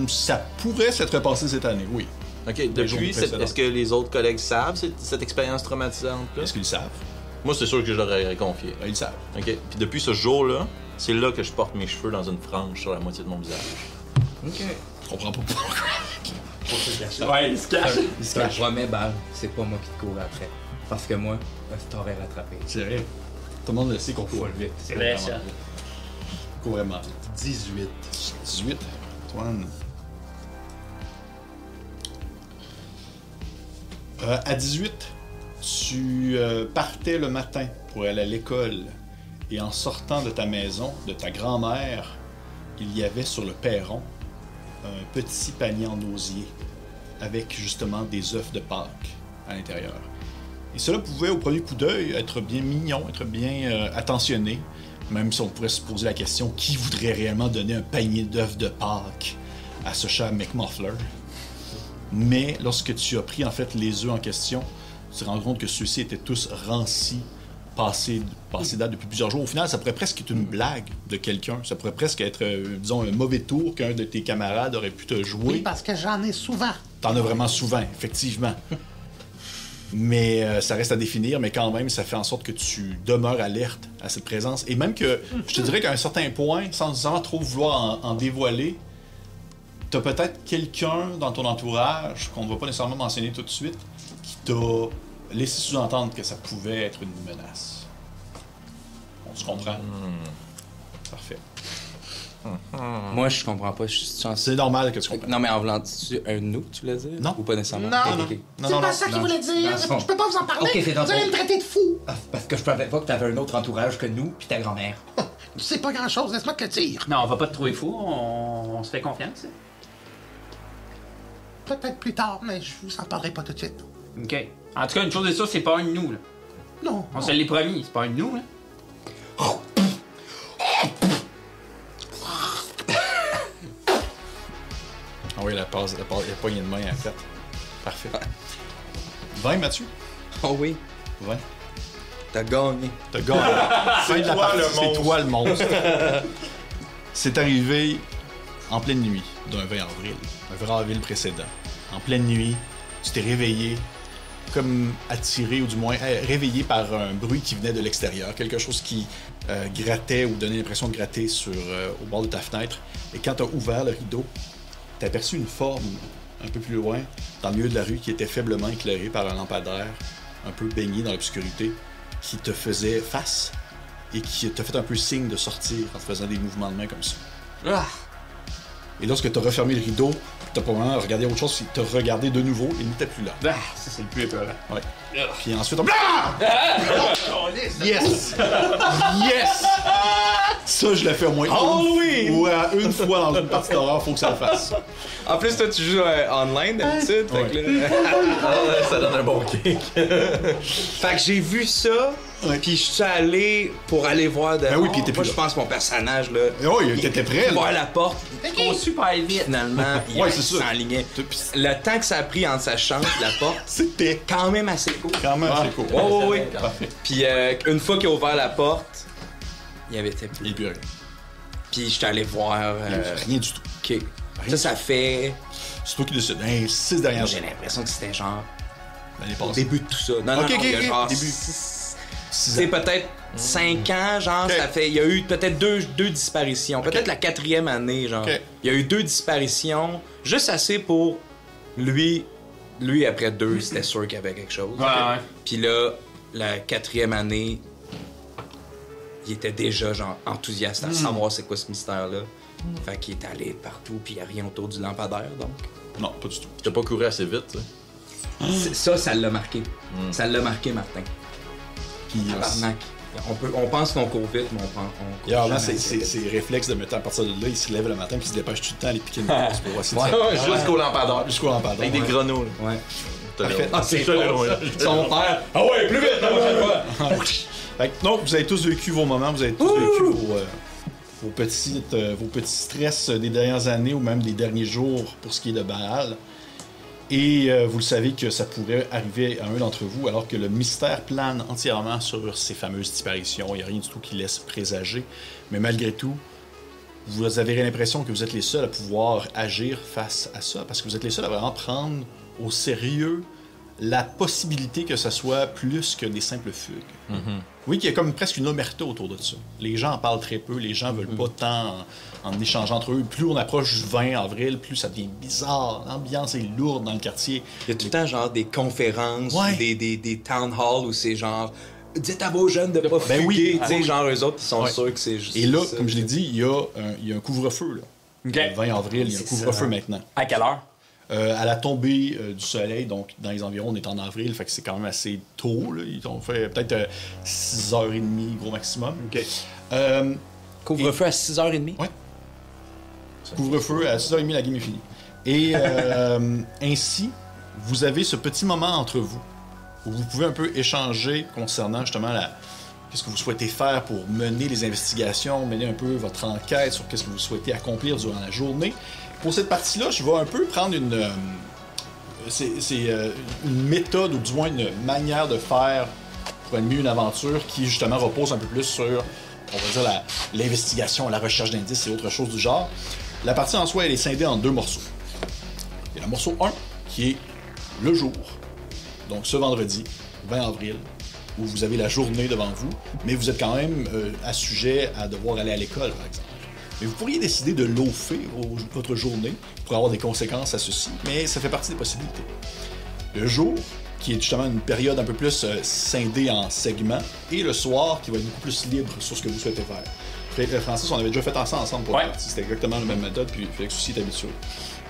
Ça pourrait s'être passé cette année, oui.
OK.
journées
Depuis,
précédentes.
est-ce que les autres collègues savent cette expérience traumatisante-là?
Est-ce qu'ils le savent?
Moi, c'est sûr que je leur aurais confié.
Ils le savent.
OK. Puis depuis ce jour-là, c'est là que je porte mes cheveux dans une frange sur la moitié de mon visage.
Ok.
Je comprends pas pourquoi.
Ouais, il se cache.
Je te promets, Bal, c'est pas moi qui te cours après. Parce que moi, je t'aurais rattrapé.
C'est vrai. Tout le monde le sait qu'on court vite.
C'est vrai, ça.
On court vraiment vite.
18.
18. Antoine. À 18, Tu partais le matin pour aller à l'école et en sortant de ta maison, de ta grand-mère, il y avait sur le perron un petit panier en osier avec justement des œufs de Pâques à l'intérieur. Et cela pouvait au premier coup d'œil être bien mignon, être bien attentionné, même si on pourrait se poser la question qui voudrait réellement donner un panier d'œufs de Pâques à ce chat McMuffler. Mais lorsque tu as pris en fait les œufs en question, tu te rends compte que ceux-ci étaient tous rancis, passés date depuis plusieurs jours. Au final, ça pourrait presque être une blague de quelqu'un. Ça pourrait presque être, disons, un mauvais tour qu'un de tes camarades aurait pu te jouer.
Oui, parce que j'en ai souvent.
T'en as vraiment souvent, effectivement. Mais ça reste à définir, mais quand même, ça fait en sorte que tu demeures alerte à cette présence. Et même que, je te dirais qu'à un certain point, sans trop vouloir en dévoiler, t'as peut-être quelqu'un dans ton entourage, qu'on ne va pas nécessairement mentionner tout de suite, qui t'a laissé sous-entendre que ça pouvait être une menace. On se comprend? Parfait.
Moi, je comprends pas.
C'est normal que tu comprennes.
Non, mais en voulant dire un nous, tu voulais dire?
Non.
Ou pas nécessairement?
Non,
Ok,
non.
ok.
C'est pas ça qu'il voulait dire.
non.
Je peux pas vous en parler.
Ok, c'est
vous allez
drôle.
me traiter de fou.
Ah, parce que je savais pas que t'avais un autre entourage que nous puis ta grand-mère.
C'est pas grand-chose, laisse-moi te le dire.
Non, on va pas te trouver fou, on se fait confiance.
Peut-être plus tard, mais je vous en parlerai pas tout de suite.
OK. En tout cas, une chose est sûre, c'est pas un de nous, là.
Non.
On se l'est promis, c'est pas un de nous, là.
Ah oui, la poignée de main, en fait. Parfait. 20, Mathieu?
Oh oui,
20.
t'as gagné.
T'as gagné. Fin de la partie, c'est toi le monstre. C'est arrivé en pleine nuit d'un 20 avril. Un 20 avril précédent. En pleine nuit, tu t'es réveillé comme attiré, ou du moins réveillé par un bruit qui venait de l'extérieur. Quelque chose qui grattait ou donnait l'impression de gratter au bord de ta fenêtre. Et quand t'as ouvert le rideau, t'as aperçu une forme un peu plus loin, dans le milieu de la rue, qui était faiblement éclairée par un lampadaire, un peu baigné dans l'obscurité, qui te faisait face et qui t'a fait un peu signe de sortir en te faisant des mouvements de main comme ça.
Ah!
Et lorsque t'as refermé le rideau, t'as pas vraiment regardé autre chose, t'as regardé de nouveau, il n'était plus là.
Ah, ça, c'est le plus épeurant.
Ouais. Puis ensuite, on... Yes! Yes! Ça, je l'ai fait au moins une fois dans une partie d'horreur, faut que ça le fasse.
En plus, toi, tu joues online d'habitude. Fait que là...
Ça donne un bon kick.
Fait que j'ai vu ça,
Ouais.
puis je suis allé pour aller voir dehors.
Ben oui, puis il était
moi,
plus
je
là.
pense que mon personnage, là,
Oh, il était prêt, là.
voir la porte,
Oh, super vite.
finalement, il
Ouais, c'est ça.
s'enlignait.
Puis
Le temps que ça a pris entre sa chambre et la porte,
c'était
quand même assez court.
quand même assez cool.
Oui.
Parfait.
Puis une fois qu'il a ouvert la porte, il y avait été plus.
Et puis rien.
Puis j'étais allé voir.
Rien du tout.
OK. Ça fait.
C'est toi qui décides. Hein, 6 dernières
J'ai
années.
l'impression que c'était genre.
L'année
Au
passée.
début de tout ça. Non,
Ok,
non,
ok,
il y a
ok.
genre.
Début.
C'est peut-être 5 ans, genre,
Ok.
ça fait. Il y a eu peut-être deux disparitions. Peut-être la 4e année, genre.
Ok.
Il y a eu 2 disparitions, juste assez pour lui. Lui, après 2, c'était sûr qu'il y avait quelque chose.
Ouais.
Puis là, la 4e année, il était déjà, genre, enthousiaste à savoir c'est quoi ce mystère-là. Fait qu'il est allé partout, puis il n'y a rien autour du lampadaire, donc.
Non, pas du tout.
T'as pas couru assez vite, tu sais.
Ça l'a marqué. Ça l'a marqué, Martin.
Puis,
Tabarnak. On pense qu'on court vite, mais on court
il y a vraiment
jamais assez vite.
ces réflexes de mettre à partir de là, il se lève le matin puis il se dépêche tout le temps à aller piquer une passe pour essayer de
Ouais, jusqu'au lampadaire.
jusqu'au lampadaire.
Avec des
Ouais.
grenouilles.
Ouais.
Parfait.
Ah, c'est
Ça, là,
fort,
ouais.
ça. Son père. Ah ouais, plus vite, la prochaine fois.
Fait que, non, vous avez tous vécu vos moments, vous avez tous vécu vos petits stress des dernières années ou même des derniers jours pour ce qui est de Baal. Et vous le savez que ça pourrait arriver à un d'entre vous alors que le mystère plane entièrement sur ces fameuses disparitions. Il n'y a rien du tout qui laisse présager. Mais malgré tout, vous avez l'impression que vous êtes les seuls à pouvoir agir face à ça parce que vous êtes les seuls à vraiment prendre au sérieux la possibilité que ça soit plus que des simples fugues. Oui, qu'il y a comme presque une omerta autour de ça. Les gens en parlent très peu, les gens veulent pas tant en échanger entre eux. Plus on approche du 20 avril, plus ça devient bizarre. L'ambiance est lourde dans le quartier.
Il y a tout le temps genre des conférences,
Ouais.
ou des town halls où c'est genre dites à vos jeunes de pas
Ben oui.
fuguer, tu sais,
Ah oui.
genre eux autres ils sont
Ouais.
sûrs que c'est juste
Et là,
ça.
comme je l'ai dit, il y a un couvre-feu. Là.
OK.
Le 20 avril, il y a un
C'est
couvre-feu
ça.
maintenant.
À quelle heure?
à la tombée du soleil, donc dans les environs, on est en avril, fait que c'est quand même assez tôt. Là. Ils ont fait peut-être 6h30, gros maximum.
OK.
Couvre-feu à 6h30?
Ouais. Couvre-feu à 6h30, la game est finie. Et ainsi, vous avez ce petit moment entre vous où vous pouvez un peu échanger concernant justement qu'est-ce que vous souhaitez faire pour mener les investigations, mener un peu votre enquête sur qu'est-ce que vous souhaitez accomplir durant la journée. Pour cette partie-là, je vais un peu prendre une méthode ou du moins une manière de faire pour animer une aventure qui justement repose un peu plus sur, on va dire, l'investigation, la recherche d'indices et autre chose du genre. La partie en soi, elle est scindée en deux morceaux. Il y a le morceau 1 qui est le jour, donc ce vendredi, 20 avril, où vous avez la journée devant vous, mais vous êtes quand même assujet à devoir aller à l'école, par exemple. Mais vous pourriez décider de loafer votre journée pour avoir des conséquences à ceci, mais ça fait partie des possibilités. Le jour, qui est justement une période un peu plus scindée en segments, et le soir, qui va être beaucoup plus libre sur ce que vous souhaitez faire. Francis, on avait déjà fait ça ensemble pour la partie. C'était exactement la même méthode, puis Félix aussi est habitué.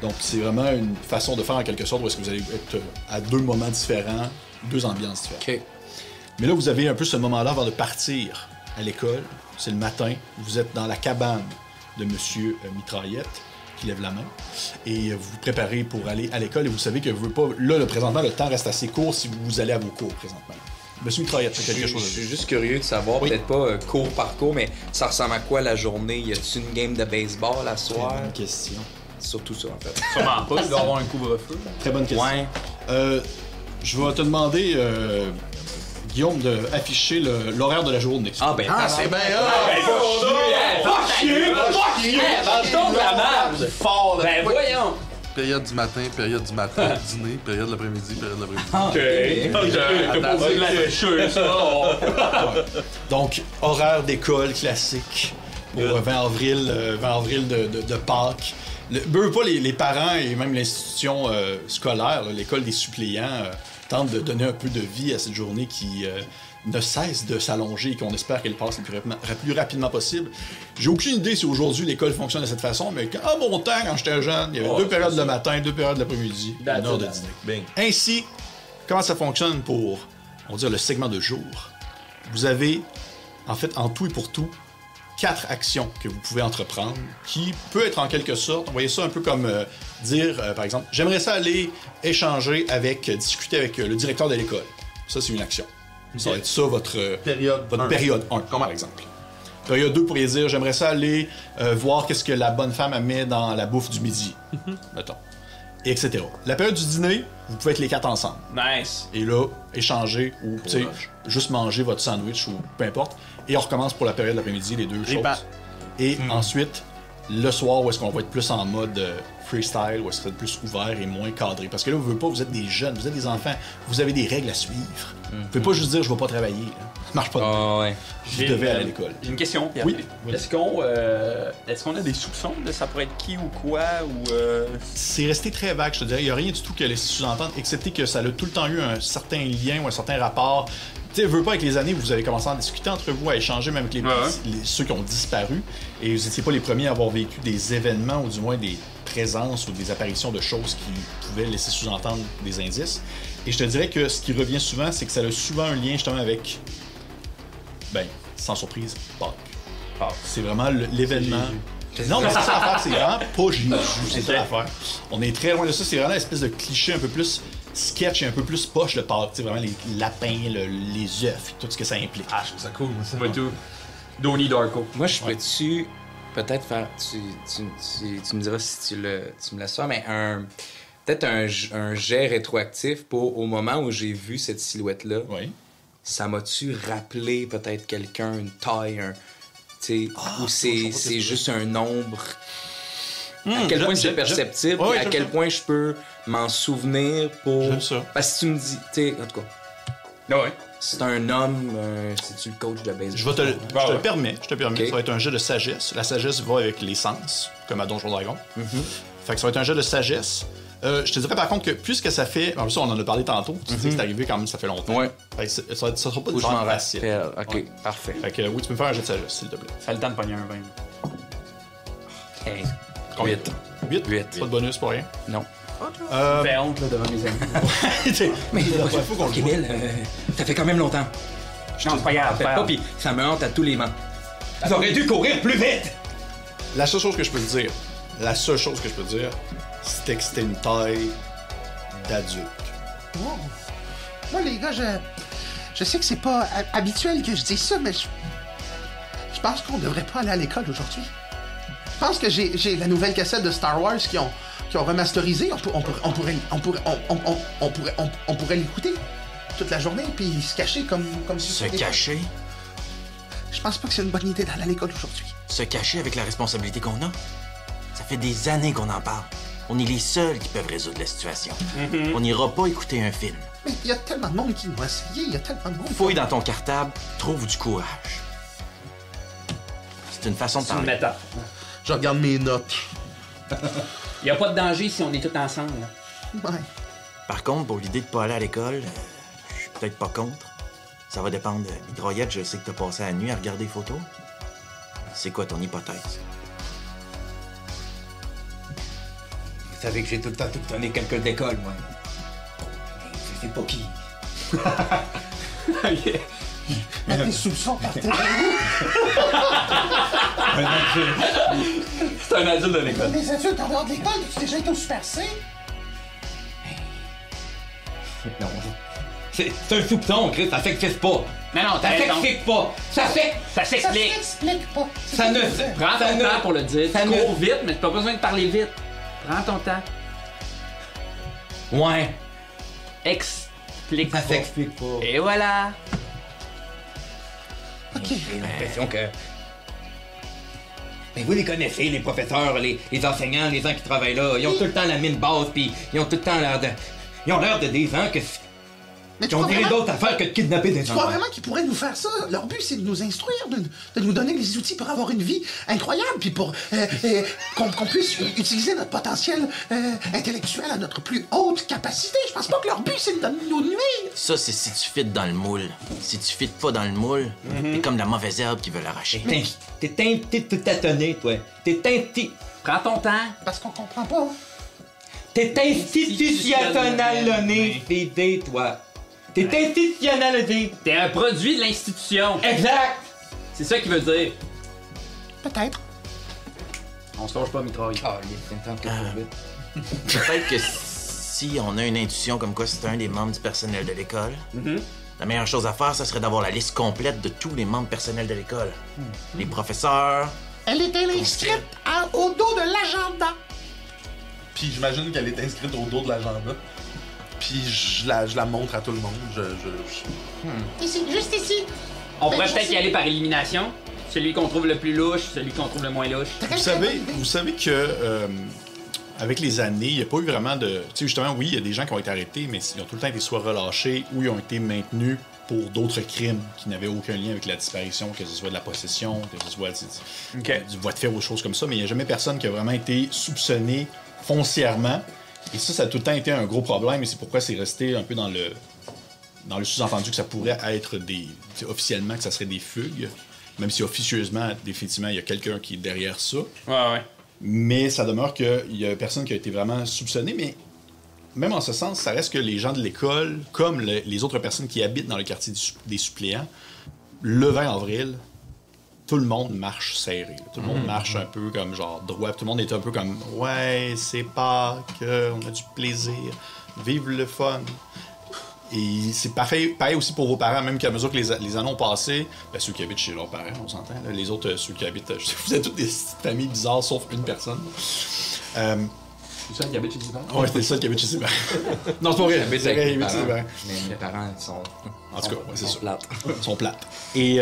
Donc, c'est vraiment une façon de faire en quelque sorte où est-ce que vous allez être à deux moments différents, deux ambiances différentes.
OK.
Mais là, vous avez un peu ce moment-là avant de partir à l'école. C'est le matin. Vous êtes dans la cabane de Monsieur Mitraillette, qui lève la main. Et vous vous préparez pour aller à l'école. Et vous savez que vous ne pouvez pas... Là, présentement, le temps reste assez court si vous allez à vos cours, présentement. Monsieur Mitraillette, c'est quelque chose à
Je
dire.
suis juste curieux de savoir,
Oui.
peut-être pas cours par cours, mais ça ressemble à quoi la journée? Y a-tu une game de baseball à soir?
Bonne question.
Surtout ça, en fait.
Sûrement pas, il doit y avoir un couvre-feu.
Très bonne question.
Ouais.
Je vais te demander, Guillaume, d'afficher l'horaire de la journée.
Ah, ben,
c'est bien
fort, ben voyons!
Période du matin, dîner, période de l'après-midi, période de l'après-midi.
Donc, horaire d'école classique pour 20 avril de Pâques. Peu pas les parents et même l'institution scolaire, là, l'école des suppléants, tentent de donner un peu de vie à cette journée qui ne cesse de s'allonger et qu'on espère qu'elle passe le plus rapidement possible. J'ai aucune idée si aujourd'hui l'école fonctionne de cette façon, mais à mon temps, quand j'étais jeune, il y avait deux périodes le matin, deux périodes l'après-midi, une heure de dîner.
Bing.
Ainsi, comment ça fonctionne pour, on va dire, le segment de jour? Vous avez, en fait, en tout et pour tout, 4 actions que vous pouvez entreprendre, qui peut être en quelque sorte, on voyait ça un peu comme dire, par exemple, j'aimerais ça aller discuter avec le directeur de l'école. Ça, c'est une action. Ça va être ça, votre période 1, par exemple. Période 2, vous pourriez dire, j'aimerais ça aller voir qu'est-ce que la bonne femme elle met dans la bouffe du midi, mettons, et etc. La période du dîner, vous pouvez être les 4 ensemble.
Nice.
Et là, échanger ou tu sais, juste manger votre sandwich ou peu importe. Et on recommence pour la période de l'après-midi, les deux choses. Et ensuite, le soir, où est-ce qu'on va être plus en mode freestyle, où est-ce que ça va être plus ouvert et moins cadré. Parce que là, vous êtes des jeunes, vous êtes des enfants, vous avez des règles à suivre. Vous pouvez pas juste dire je vais pas travailler. Là. Ça marche pas de même.
ouais.
Vous devez aller à l'école.
J'ai une question, Pierre.
Oui.
Est-ce qu'on a des soupçons de ça pourrait être qui ou quoi ou
C'est resté très vague, je te dirais. Il n'y a rien du tout qui a laissé sous-entendre, excepté que ça a tout le temps eu un certain lien ou un certain rapport. Tu sais, veux pas avec les années, vous avez commencé à en discuter entre vous, à échanger même avec ceux qui ont disparu. Et vous n'étiez pas les premiers à avoir vécu des événements ou du moins des présences ou des apparitions de choses qui pouvaient laisser sous-entendre des indices. Et je te dirais que ce qui revient souvent, c'est que ça a souvent un lien justement avec, sans surprise, Pâques. C'est vraiment l'événement. Non, mais c'est ça l'affaire, c'est vraiment pas Jésus, c'est ça l'affaire. On est très loin de ça, c'est vraiment une espèce de cliché un peu plus sketch et un peu plus poche le Pâques, tu sais, vraiment les lapins, les œufs, tout ce que ça implique.
Ah, je trouve ça cool, moi, ça.
pas tout? Donnie Darko.
Moi, je peux-tu peut-être faire... Tu me diras si tu me laisses faire, mais peut-être un jet rétroactif pour au moment où j'ai vu cette silhouette-là.
Oui.
Ça m'a-tu rappelé peut-être quelqu'un, une taille, tu sais, ou c'est juste un nombre... à quel point c'est perceptible,
Ouais,
à quel point je peux m'en souvenir pour...
J'aime ça.
Parce que si tu me dis, tu sais, en tout cas, c'est un homme, c'est-tu le coach de baseball?
Je te le permets.
Okay.
Ça va être un jet de sagesse. La sagesse va avec les sens, comme à Donjon Dragon. Fait que ça va être un jet de sagesse. Je te dirais par contre que puisque ça fait... En plus, on en a parlé tantôt. Tu sais que c'est arrivé quand même, ça fait longtemps.
Ouais.
Fait que ça sera pas
Faut que je m'en
facile.
rappelle. OK,
Ouais.
parfait.
Fait que oui, tu peux me faire un jet de sagesse, s'il te plaît.
Ça a le temps de pogner un 20.
Hey.
Combien? 8.
8.
Pas de bonus pour rien?
Non.
Ça me fait honte là, devant mes amis.
Mais
C'est la première fois qu'on le voit.
Bill, ça fait quand même longtemps.
Non, c'est pas grave.
Faites pas, puis ça me hante à tous les moments. Vous auriez dû courir plus vite!
La seule chose que je peux te dire, c'était que c'était une taille d'adulte.
Wow. Moi, les gars, je sais que c'est pas habituel que je dise ça, mais je pense qu'on devrait pas aller à l'école aujourd'hui. Je pense que j'ai la nouvelle cassette de Star Wars qui ont remasterisé. On pourrait l'écouter toute la journée puis se cacher comme si
Se
c'était-
cacher?
Je pense pas que c'est une bonne idée d'aller à l'école aujourd'hui.
Se cacher avec la responsabilité qu'on a? Ça fait des années qu'on en parle. On est les seuls qui peuvent résoudre la situation. On n'ira pas écouter un film.
Mais il y a tellement de monde qui l'ont essayé, il y a tellement de monde.
Fouille dans ton cartable, trouve du courage. C'est une façon de
C'est une
parler.
métaphore.
Je regarde mes notes.
Il y a pas de danger si on est tous ensemble. Là.
Ouais.
Par contre, pour l'idée de pas aller à l'école, je suis peut-être pas contre. Ça va dépendre. Hydroyette, je sais que t'as passé la nuit à regarder les photos. C'est quoi ton hypothèse?
Vous savez que j'ai tout le temps soupçonné quelqu'un d'école, moi. Mais je sais pas qui.
Mais tes soupçons partaient de
C'est un adulte de l'école.
Des adultes en dehors de l'école, tu déjà été au Super C?
Non. C'est un soupçon, Chris, ça s'explique pas.
Non, non,
Ça
t'as raison.
s'explique pas. Ça
Ça
Ça
s'explique.
s'explique pas.
Ça ne...
Prends
ça
ton
ne-
temps pour le dire.
ça
Tu
ne-
cours vite, mais t'as pas besoin de parler vite. Prends ton temps.
Ouais.
Explique.
Ça
pas.
s'explique pas.
Et voilà.
J'ai l'impression que... Mais vous les connaissez, les professeurs, les enseignants, les gens qui travaillent là. Ils ont tout le temps la mine basse, puis ils ont tout le temps l'air de... Ils ont l'air de des gens que...
Mais
qui ont dirait d'autres affaires que de kidnapper des
Tu crois
enfants.
vraiment qu'ils pourraient nous faire ça? Leur but, c'est de nous instruire, de nous donner les outils pour avoir une vie incroyable, puis pour qu'on puisse utiliser notre potentiel intellectuel à notre plus haute capacité. Je pense pas que leur but, c'est de nous nuire.
Ça, c'est si tu fites dans le moule. Si tu fites pas dans le moule, t'es comme la mauvaise herbe qui veut l'arracher.
T'es tout tâtonné, toi.
Prends ton temps.
Parce qu'on comprend pas.
T'es institutionnalisé, Phoebe, toi. T'es institutionnalisé.
T'es un produit de l'institution.
Exact.
C'est ça qu'il veut dire.
Peut-être.
On se lâche pas, mitraille.
Ah, il est temps que je vite.
Peut-être que si on a une intuition comme quoi c'est un des membres du personnel de l'école, la meilleure chose à faire, ça serait d'avoir la liste complète de tous les membres personnels de l'école. Les professeurs.
Elle est inscrite au dos de l'agenda.
Puis j'imagine qu'elle est inscrite au dos de l'agenda. Puis je la montre à tout le monde.
Ici, juste ici.
On
Ben,
pourrait
je
peut-être
sais.
y aller par élimination. Celui qu'on trouve le plus louche, celui qu'on trouve le moins louche.
Vous savez que avec les années, il n'y a pas eu vraiment de... Tu sais, justement, oui, il y a des gens qui ont été arrêtés, mais ils ont tout le temps été soit relâchés ou ils ont été maintenus pour d'autres crimes qui n'avaient aucun lien avec la disparition, que ce soit de la possession, que ce soit du voie de fait ou des choses comme ça, mais il n'y a jamais personne qui a vraiment été soupçonné foncièrement. Et ça a tout le temps été un gros problème, et c'est pourquoi c'est resté un peu dans le sous-entendu que ça pourrait être officiellement, que ça serait des fugues, même si officieusement, définitivement, il y a quelqu'un qui est derrière ça.
Ouais.
Mais ça demeure qu'il y a personne qui a été vraiment soupçonné, mais même en ce sens, ça reste que les gens de l'école, comme les autres personnes qui habitent dans le quartier des suppléants, le 20 avril, tout le monde marche serré. Là. Tout le monde marche un peu comme genre droit. Tout le monde est un peu comme « Ouais, c'est Pâques, on a du plaisir, vive le fun ». Et c'est pareil aussi pour vos parents, même qu'à mesure que les années ont passé, ben ceux qui habitent chez leurs parents, on s'entend. Là, les autres, ceux qui habitent, je sais que vous êtes toutes des familles bizarres, sauf une personne.
C'est ça qui habite chez ses parents?
Ouais, c'était ça qui habite chez ses parents. Non, c'est pas vrai.
J'habite
C'est
avec
vrai, il
mes
habite chez ses
parents.
parents.
Mais mes parents sont...
En tout cas, ouais, c'est ça.
plates.
Ils sont plates. Et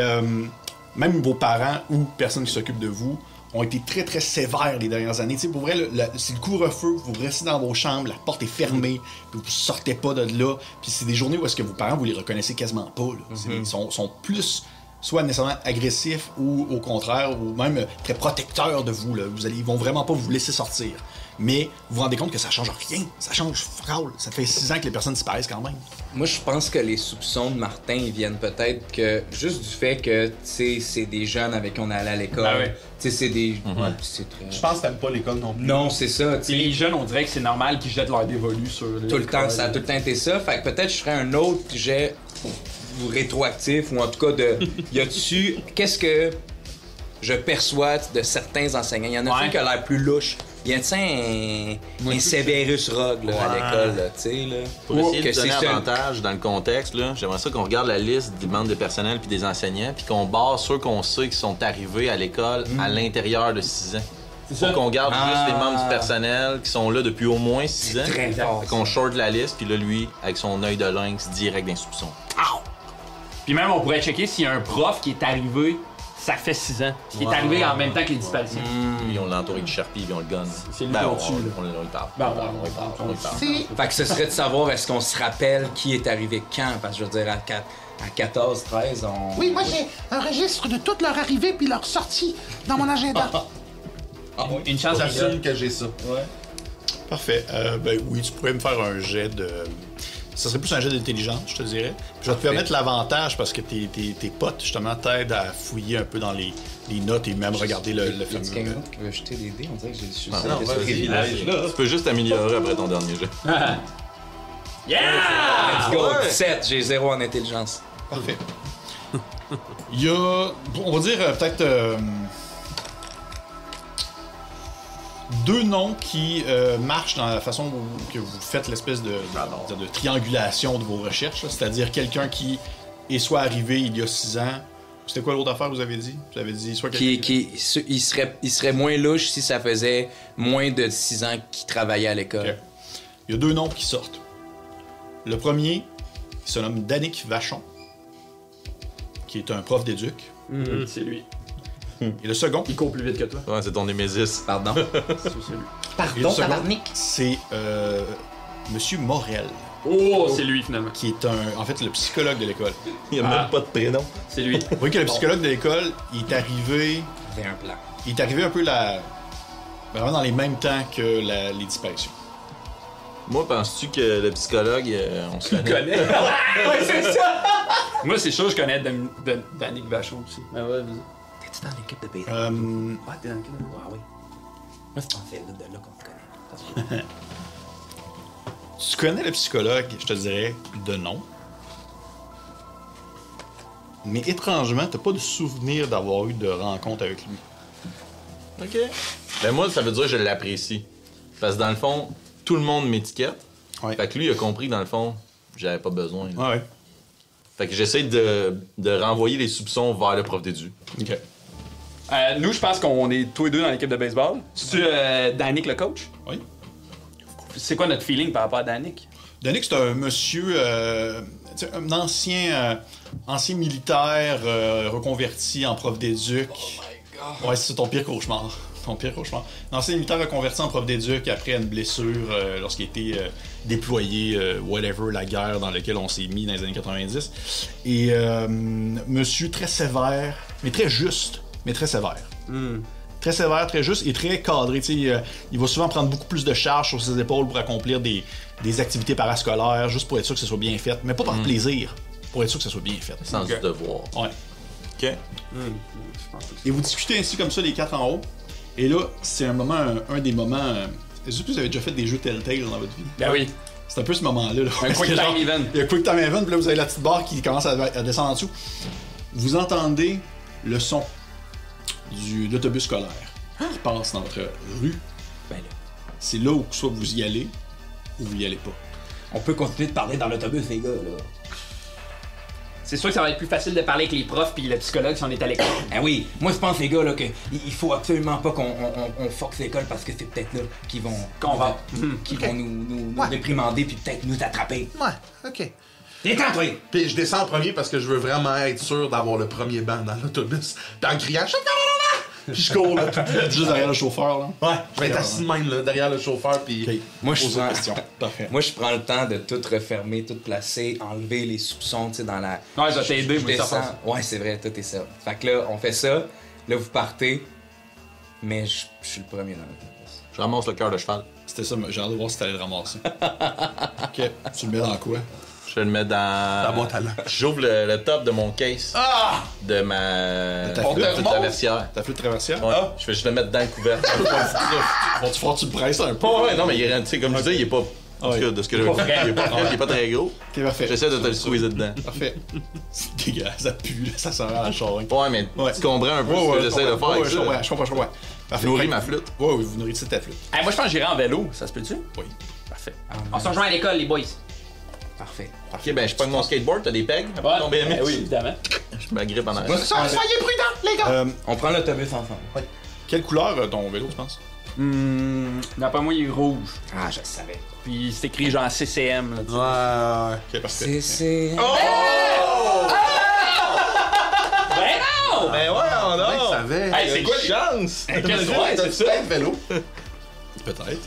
même vos parents ou personnes qui s'occupent de vous ont été très, très sévères les dernières années. Tu sais, pour vrai, c'est le couvre-feu, vous restez dans vos chambres, la porte est fermée, puis vous sortez pas de là. Puis c'est des journées où est-ce que vos parents, vous les reconnaissez quasiment pas. Là. Ils sont plus soit nécessairement agressifs ou au contraire, ou même très protecteurs de vous. Là. Ils vont vraiment pas vous laisser sortir. Mais vous vous rendez compte que ça change rien. Ça change frôle. Ça fait 6 ans que les personnes disparaissent quand même.
Moi, je pense que les soupçons de Martin ils viennent peut-être que juste du fait que, tu sais, c'est des jeunes avec qui on allait à l'école.
Ah ouais.
Tu sais, c'est des. C'est très...
Je pense que t'aimes pas l'école non plus.
Non, c'est ça. tu
Puis
sais.
les jeunes, on dirait que c'est normal qu'ils jettent leur dévolu sur les
Tout le temps, ça a tout le temps été ça. Fait que peut-être je ferais un autre jet ou rétroactif, ou en tout cas de. Y a-tu. Qu'est-ce que je perçois de certains enseignants? Il y en a
Ouais.
un qui a l'air plus louche. Il y a, tu sais, un Severus Rogue là, à l'école, là, tu sais. Là.
Pour essayer
Que
de donner
c'est
avantage dans le contexte, là, j'aimerais ça qu'on regarde la liste des membres de personnel puis des enseignants, puis qu'on base ceux qu'on sait qui sont arrivés à l'école à l'intérieur de 6 ans. Faut qu'on garde juste les membres du personnel qui sont là depuis au moins 6 ans.
très fort,
Fait qu'on short la liste, puis là, lui, avec son œil de lynx, direct d'un soupçon.
Puis même, on pourrait checker s'il y a un prof qui est arrivé, ça fait 6 ans. Qui est arrivé en même temps que les disparitions.
Puis on l'a entouré de Sharpie, puis on le gonne.
C'est lui
Ben,
qu'on tue, là.
on le parle.
Ben,
On le parle.
C'est
Fait que ce serait de savoir est-ce qu'on se rappelle qui est arrivé quand, parce que je veux dire, à 14, 13, on...
Oui, moi j'ai un registre de toute leur arrivée puis leur sortie dans mon agenda.
Une chance à
J'assume que j'ai ça.
Parfait. Ben oui, tu pourrais me faire un jet de... Ça serait plus un jet d'intelligence, je te dirais. Puis je vais te permettre l'avantage parce que tes potes, justement, t'aident à fouiller un peu dans les notes et même regarder le
Y a-t-il
fameux...
quelqu'un d'autre qui veut jeter des dés? On dirait que j'ai su
Ah,
ça.
non,
ce
vas-y,
privilège.
Tu peux juste t'améliorer après ton dernier jeu.
Yeah!
Let's go!
ouais.
7, j'ai 0 en intelligence.
Parfait. Il y a, on va dire, peut-être deux noms qui marchent dans la façon que vous faites l'espèce de triangulation de vos recherches. là. C'est-à-dire quelqu'un qui est soit arrivé il y a 6 ans. C'était quoi l'autre affaire que vous avez dit? Vous avez dit soit quelqu'un
Il serait moins louche si ça faisait moins de 6 ans qu'il travaillait à l'école.
Ok. Il y a 2 noms qui sortent. Le premier, il se nomme Danick Vachon, qui est un prof d'éduc.
C'est lui.
Et le second,
Il court plus vite que toi.
Ouais, c'est ton Némésis.
Pardon.
C'est lui.
et le second, c'est Monsieur Morel,
Oh, c'est lui finalement.
qui est en fait le psychologue de l'école.
Il n'y a même pas de prénom.
C'est lui.
Vous voyez que le psychologue de l'école, il est arrivé
J'avais un plan.
un peu vraiment dans les mêmes temps que les disparitions.
Moi, penses-tu que le psychologue, on se connaît?
Ouais, c'est ça! Moi, c'est sûr, je connais Danick Vachon aussi. Ah ouais, vas-y.
T'es-tu dans l'équipe de baseball?
Ah, t'es dans le club?
Ah oui. Moi, c'est en fait de là qu'on se connaît.
Tu connais le psychologue, je te dirais, de nom. Mais étrangement, t'as pas de souvenir d'avoir eu de rencontre avec lui.
OK. Ben moi, ça veut dire que je l'apprécie. Parce que dans le fond, tout le monde m'étiquette.
Ouais.
Fait que lui, il a compris que dans le fond, j'avais pas besoin. là.
Ouais.
Fait que j'essaie de renvoyer les soupçons vers le prof d'édu.
Ok.
Nous, je pense qu'on est tous les deux dans l'équipe de baseball. C'est-tu Danick le coach?
Oui.
C'est quoi notre feeling par rapport à Danick?
Danick, c'est un monsieur, tu sais, un ancien militaire reconverti en prof d'éduc. Ouais, c'est ton pire cauchemar. Ton pire cauchemar. Un ancien militaire reconverti en prof d'éduc après une blessure lorsqu'il était déployé, whatever, la guerre dans laquelle on s'est mis dans les années 90. Et monsieur très sévère, mais très juste, mais très sévère. Très sévère, très juste et très cadré. Il va souvent prendre beaucoup plus de charges sur ses épaules pour accomplir des activités parascolaires, juste pour être sûr que ça soit bien fait. Mais pas par plaisir, pour être sûr que ça soit bien fait.
Sans du devoir.
Ouais.
OK.
Et vous discutez ainsi comme ça, les 4 en haut. Et là, c'est un des moments... Est-ce que vous avez déjà fait des jeux Telltale dans votre vie?
Ben oui.
C'est un peu ce moment-là. Là,
Un
Parce
quick
que,
time
genre,
event.
Il y a un quick time event, puis là, vous avez la petite barre qui commence à descendre en dessous. Vous entendez le son de l'autobus scolaire qui passe dans votre rue.
Ben là,
C'est là où soit vous y allez ou vous y allez pas.
On peut continuer de parler dans l'autobus, les gars, là.
C'est sûr que ça va être plus facile de parler avec les profs puis le psychologue si on est à l'école.
Ah oui, moi je pense, les gars, là, qu'il faut absolument pas qu'on force l'école parce que c'est peut-être là qu'ils vont...
Qu'on va.
Qui
Ok.
vont nous
Ouais.
réprimander puis peut-être nous attraper.
Ouais, ok.
Détends, toi!
Puis je descends en premier parce que je veux vraiment être sûr d'avoir le premier banc dans l'autobus. Puis en criant « Chocolat! Puis je cours, là.
Juste derrière le chauffeur, là.
Ouais, je vais être assis de même, là, derrière le chauffeur, puis...
Ok.
Moi, je
Pose
prends...
la question. Parfait.
Moi, je prends le temps de tout refermer, tout placer, enlever les soupçons, tu sais, dans la...
Ouais, je vais t'aider,
Je
moi, ça
descends.
passe.
Ouais, c'est vrai, tout est ça. Fait que là, on fait ça, là, vous partez, mais je suis le premier dans la place.
Je ramasse le cœur de cheval.
C'était ça, j'ai hâte de voir si t'allais le ramasser. Ok. Tu le mets dans quoi?
Je le mets dans.
La boîte à lunch.
J'ouvre le top de mon case. De ma.
ta
flûte
flûte?
traversière.
Ta flûte traversière?
Ouais. Je vais juste le mettre dans le couvercle.
Faut-tu faire tu le presses un peu?
Ouais, non, mais il est, tu sais, comme je disais, il est pas. En tout cas, de ce que j'ai vu, il est pas très gros.
Ok, parfait.
J'essaie de te le squeezer dedans.
Parfait. C'est dégueulasse, ça pue, là, ça sent à la charogne.
Ouais, mais tu comprends un peu ce que j'essaie de faire avec ça.
Je comprends. Parfait.
Nourrir ma flûte.
Ouais, oui, vous nourrissez ta flûte.
Hey, moi, je pense que j'irai en vélo. Ça se peut-tu?
Oui.
Parfait. On se rejoint à l'école, les boys.
Parfait.
Ok, ben je pogne mon skateboard, t'as des pegs?
Ouais,
Ton BMX?
oui, évidemment.
Je m'agrippe en arrière.
Soyez prudents, les gars!
On prend l'autobus ensemble.
Quelle couleur ton vélo, tu penses?
D'après moi, il est rouge.
Ah, je le savais.
Puis c'est écrit genre CCM. Là, tu sais.
Ouais.
Ok, parfait.
C'est...
Ben non!
Ben ouais, on
Ouais,
a!
je savais.
Hey, c'est quoi les
chance?
Quel droit, c'est ça?
Peut-être vélo.
Peut-être.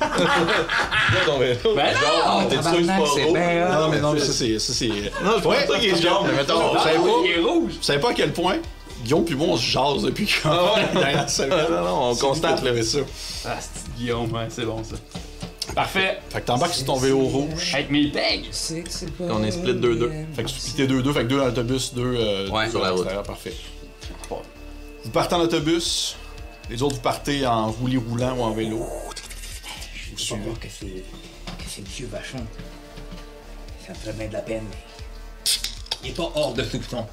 ton vélo.
Ben non!
T'es sûr que c'est pas
c'est
rouge?
bien...
Non, mais non, mais ça, c'est.
Non, c'est pas ça qui est jaune, mais mettons.
Vous savez
Il est
pas,
rouge!
vous savez pas à quel point Guillaume puis moi, on se jase depuis quand derrière ça.
Non, on constate
le ça.
Ah, c'est Guillaume, ouais, c'est bon ça. Parfait.
Fait que t'embarques sur ton vélo rouge.
Avec mes pegs.
On est split 2-2.
Fait que tu splittais 2-2, fait que 2 dans l'autobus, 2
Ouais,
sur la route.
Parfait. Vous partez en autobus, les autres vous partez en roulis roulant ou en vélo.
Je veux pas voir que c'est Monsieur Vachon. Ça me ferait bien de la peine, mais il est pas hors de soupçon.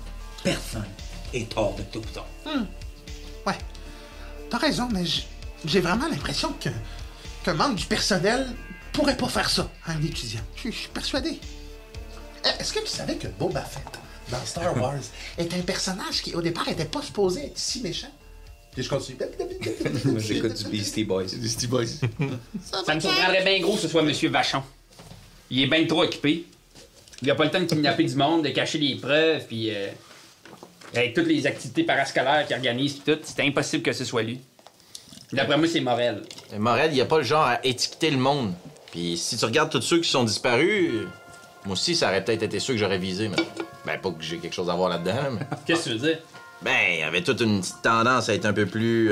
Personne est hors de soupçon.
Ouais. T'as raison, mais j'ai vraiment l'impression qu'un membre du personnel pourrait pas faire ça à un étudiant. Je suis persuadé. Est-ce que tu savais que Boba Fett, dans Star Wars, est un personnage qui, au départ, était pas supposé être si méchant? Puis je continue.
Moi, j'écoute du Beastie Boys.
Les Beastie Boys.
Ça me surprendrait bien gros que ce soit Monsieur Vachon. Il est bien trop occupé. Il a pas le temps de kidnapper du monde, de cacher les preuves, puis avec toutes les activités parascolaires qu'il organise, puis tout, c'est impossible que ce soit lui. D'après moi, c'est Morel.
Morel, il a pas le genre à étiqueter le monde. Puis si tu regardes tous ceux qui sont disparus, moi aussi, ça aurait peut-être été ceux que j'aurais visé, mais. Ben, pas que j'ai quelque chose à voir là-dedans, mais.
Qu'est-ce que tu veux dire?
Ben, il y avait toute une petite tendance à être un peu plus.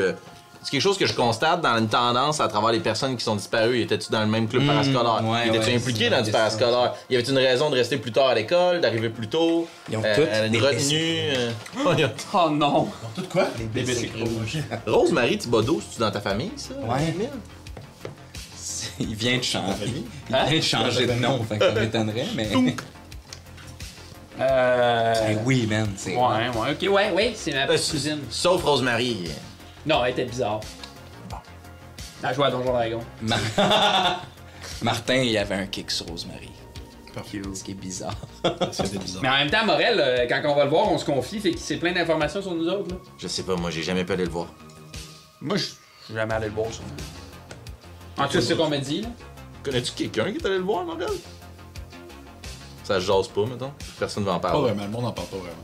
C'est quelque chose que je constate dans une tendance à travers les personnes qui sont disparues. Étais-tu dans le même club parascolaire?
ouais,
Étais-tu
ouais,
impliqué
c'est
dans du
vrai,
parascolaire? Y avait-tu une raison de rester plus tard à l'école, d'arriver plus tôt?
Ils ont toutes
une
des
retenue.
Oh non!
Tout quoi?
Les bicycles rouges.
Rosemary Thibodeau, c'est-tu dans ta famille, ça?
Ouais.
Emile?
Il vient de changer. Il
Hein?
vient de changer de nom, fait que ça m'étonnerait, mais... Ben oui, man, c'est...
Ouais, ok, ouais, c'est ma petite cousine.
Sauf Rosemary.
Non, elle était bizarre. Elle jouait à Donjon Dragon.
Martin, il avait un kick sur Rosemary. Ce qui est bizarre.
C'était bizarre.
Mais en même temps, Morel, quand on va le voir, on se confie, fait qu'il sait plein d'informations sur nous autres. Là.
Je sais pas, moi, j'ai jamais pu aller le voir.
Moi, je suis jamais allé le voir, ça. En tout cas, c'est ce qu'on m'a dit, là.
Connais-tu quelqu'un qui est allé le voir, Morel? Ça se jase pas, mettons. Personne va en
Pas
parler.
vraiment, le monde n'en parle pas vraiment.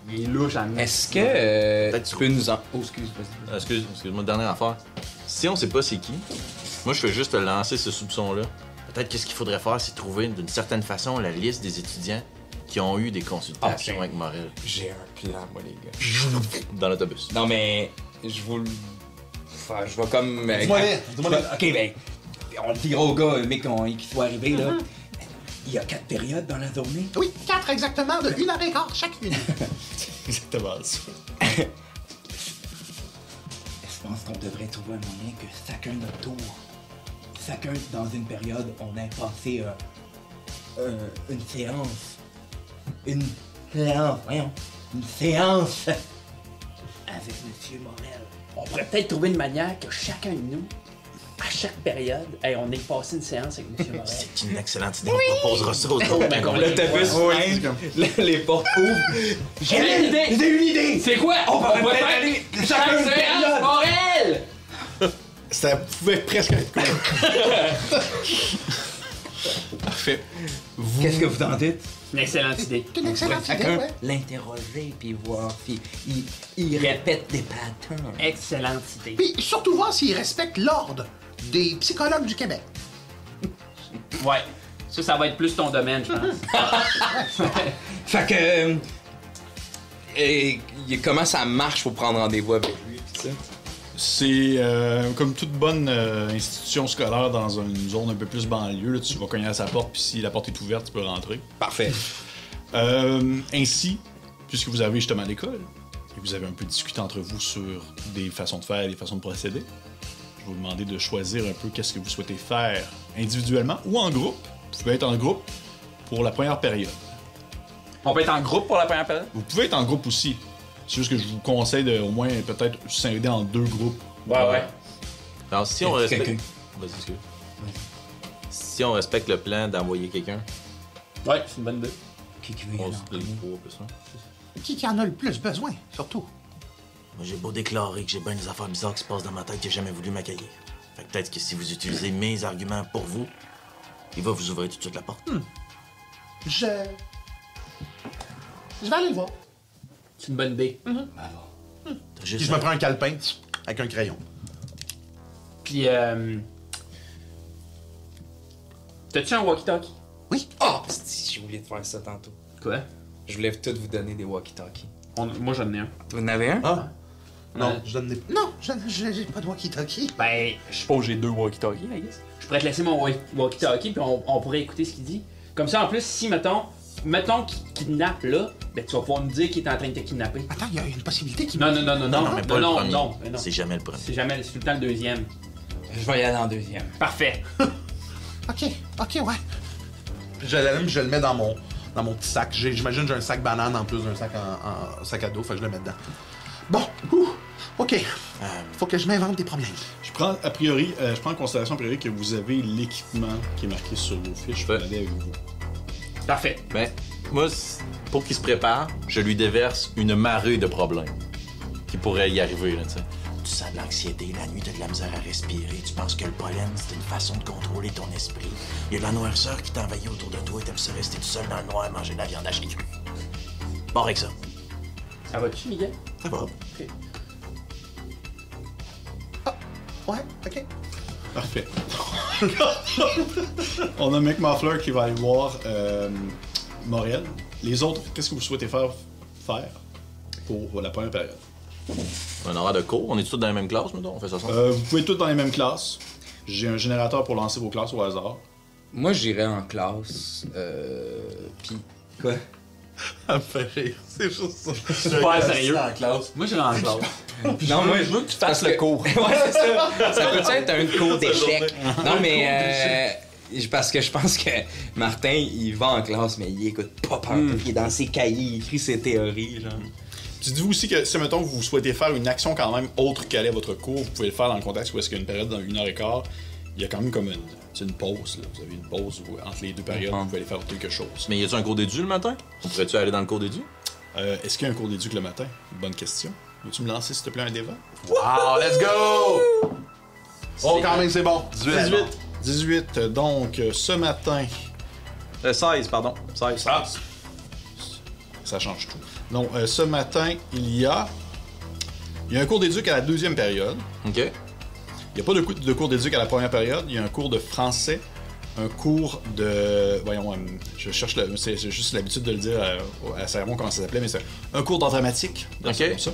Il est louche, en
Est-ce que
Peut-être
tu peux nous en... Oh, excuse, vas-y.
Excuse-moi, dernière affaire. Si on sait pas c'est qui, moi je fais juste te lancer ce soupçon-là. Peut-être qu'est-ce qu'il faudrait faire, c'est trouver d'une certaine façon la liste des étudiants qui ont eu des consultations avec Morel
J'ai un plan, moi, les gars.
dans l'autobus.
Non, mais je vous le... Enfin, je vais comme...
Dis-moi-les.
Ok, ben, on le dira au gars, mec, qui soit arrivé, là. Il y a 4 périodes dans la journée.
Oui, 4 exactement, de 1h15 chacune.
Exactement ça.
Je pense qu'on devrait trouver un moyen que chacun notre tour, chacun dans une période, on ait passé une séance. Une séance avec Monsieur Morel.
On pourrait peut-être trouver une manière que chacun de nous, à chaque période, on ait passé une séance avec M. Morel.
C'est une excellente idée. On proposera ça aux autres. Ben,
L'autobus freine, les portes ouvrent.
J'ai une idée!
J'ai une idée!
C'est quoi? On
pourrait
va
peut-être
faire
aller
chaque
chacun une
séance
période.
Morel!
Ça pouvait presque être cool. Parfait.
Qu'est-ce que vous en dites?
Une excellente idée.
C'est une excellente idée,
Chacun
ouais.
l'interroger puis voir si il répète des patterns.
Excellente idée.
Puis surtout voir s'il respecte l'ordre des psychologues du Québec.
Ouais. Ça va être plus ton domaine, je pense.
Fait que. Comment ça marche pour prendre rendez-vous avec lui, pis ça?
C'est comme toute bonne institution scolaire dans une zone un peu plus banlieue. Là, tu vas cogner à sa porte, puis si la porte est ouverte, tu peux rentrer.
Parfait.
Ainsi, puisque vous arrivez justement à l'école, et vous avez un peu discuté entre vous sur des façons de faire et des façons de procéder, je vais vous demander de choisir un peu qu'est-ce que vous souhaitez faire individuellement ou en groupe. Vous pouvez être en groupe pour la première période.
On peut être en groupe pour la première période?
Vous pouvez être en groupe aussi. C'est juste que je vous conseille de au moins peut-être scinder en 2 groupes.
Ouais.
Alors, si on respecte. Vas-y, excuse. Si on respecte le plan d'envoyer quelqu'un,
Ouais, c'est une bonne idée.
Qui veut y
on
aller
se
en
donne
premier?
pour plus un.
Qui en a le plus besoin, surtout?
Moi, j'ai beau déclarer que j'ai bien des affaires bizarres qui se passent dans ma tête, j'ai jamais voulu m'accueillir. Fait que peut-être que si vous utilisez mes arguments pour vous, il va vous ouvrir tout de suite la porte.
Je vais aller le voir.
C'est une bonne idée.
T'as
Puis
juste
je me prends un calepin avec un crayon.
Puis, t'as-tu un walkie-talkie?
Oui.
Ah! J'ai oublié de faire ça tantôt.
Quoi?
Je voulais tous vous donner des walkie-talkies.
Moi, j'en ai un.
Vous en avez un?
Ah! Non,
Ouais.
je donne des.
Non, j'ai pas de walkie-talkie.
Ben, je suppose que j'ai 2 walkie-talkies, I guess. Je pourrais te laisser mon walkie-talkie, puis on pourrait écouter ce qu'il dit. Comme ça, en plus, si, mettons qu'il kidnappe là, ben tu vas pouvoir nous dire qu'il est en train de te kidnapper.
Attends, il y a une possibilité qui
Non,
mais pas le premier.
mais non.
C'est jamais le premier.
C'est jamais, c'est tout le temps le deuxième.
Je vais y aller en deuxième.
Parfait.
Ok, ouais.
Puis je l'allume, je le mets dans mon petit sac. J'imagine que j'ai un sac banane en plus d'un sac en sac à dos, fait que je le mets dedans.
Bon, ok. Faut que je m'invente des problèmes.
Je prends en considération a priori que vous avez l'équipement qui est marqué sur vos fiches. Je peux aller avec vous.
Parfait.
Ben, moi, pour qu'il se prépare, je lui déverse une marée de problèmes qui pourraient y arriver, là, tu sais. Tu sens de l'anxiété, la nuit, t'as de la misère à respirer, tu penses que le pollen, c'est une façon de contrôler ton esprit. Il y a de la noirceur qui t'envahit autour de toi et t'aimes ça rester tout seul dans le noir et manger de la viande hachée crue. Bon, avec ça.
Ça va-tu, Miguel?
Ça va.
Ok.
Ouais, ok.
Parfait. On a McMuffler qui va aller voir Morel. Les autres, qu'est-ce que vous souhaitez faire pour la première période?
Un horaire de cours, on est tous dans la même classe, maintenant, on fait ça ensemble.
Vous pouvez être tous dans les mêmes classes. J'ai un générateur pour lancer vos classes au hasard.
Moi, j'irai en classe. Pis. Quoi?
Ça me fait rire, c'est juste ça.
Super sérieux.
En classe.
Moi, j'ai en classe.
Non, moi,
je veux que tu fasses le cours.
Ouais, c'est ça. Ça peut être un cours d'échecs. Non, mais. Parce que je pense que Martin, il va en classe, mais il écoute pas partout. Il est dans ses cahiers, il écrit ses théories, genre.
Puis dites-vous aussi que si, mettons, vous souhaitez faire une action quand même autre qu'aller à votre cours, vous pouvez le faire dans le contexte où est-ce qu'il y a une période dans 1h15, il y a quand même comme une pause. Là. Vous avez une pause où, entre les deux périodes, vous pouvez aller faire quelque chose.
Mais y a-tu un cours d'édu le matin? On pourrait-tu aller dans le cours d'édu?
Est-ce qu'il y a un cours d'éduc le matin? Bonne question. Veux-tu me lancer, s'il te plaît, un débat?
Wow, let's go! Oh, quand même, c'est bon. 18.
18. Donc, ce matin...
16, pardon. 16.
Ah! Ça change tout. Donc, ce matin, il y a un cours d'éduc à la deuxième période.
OK.
Il n'y a pas de cours d'éduc à la première période. Il y a un cours de français, un cours de... Voyons, je cherche le... C'est juste l'habitude de le dire à la cérémonie, comment ça s'appelait, mais c'est un cours d'art dramatique.
OK.
Comme ça.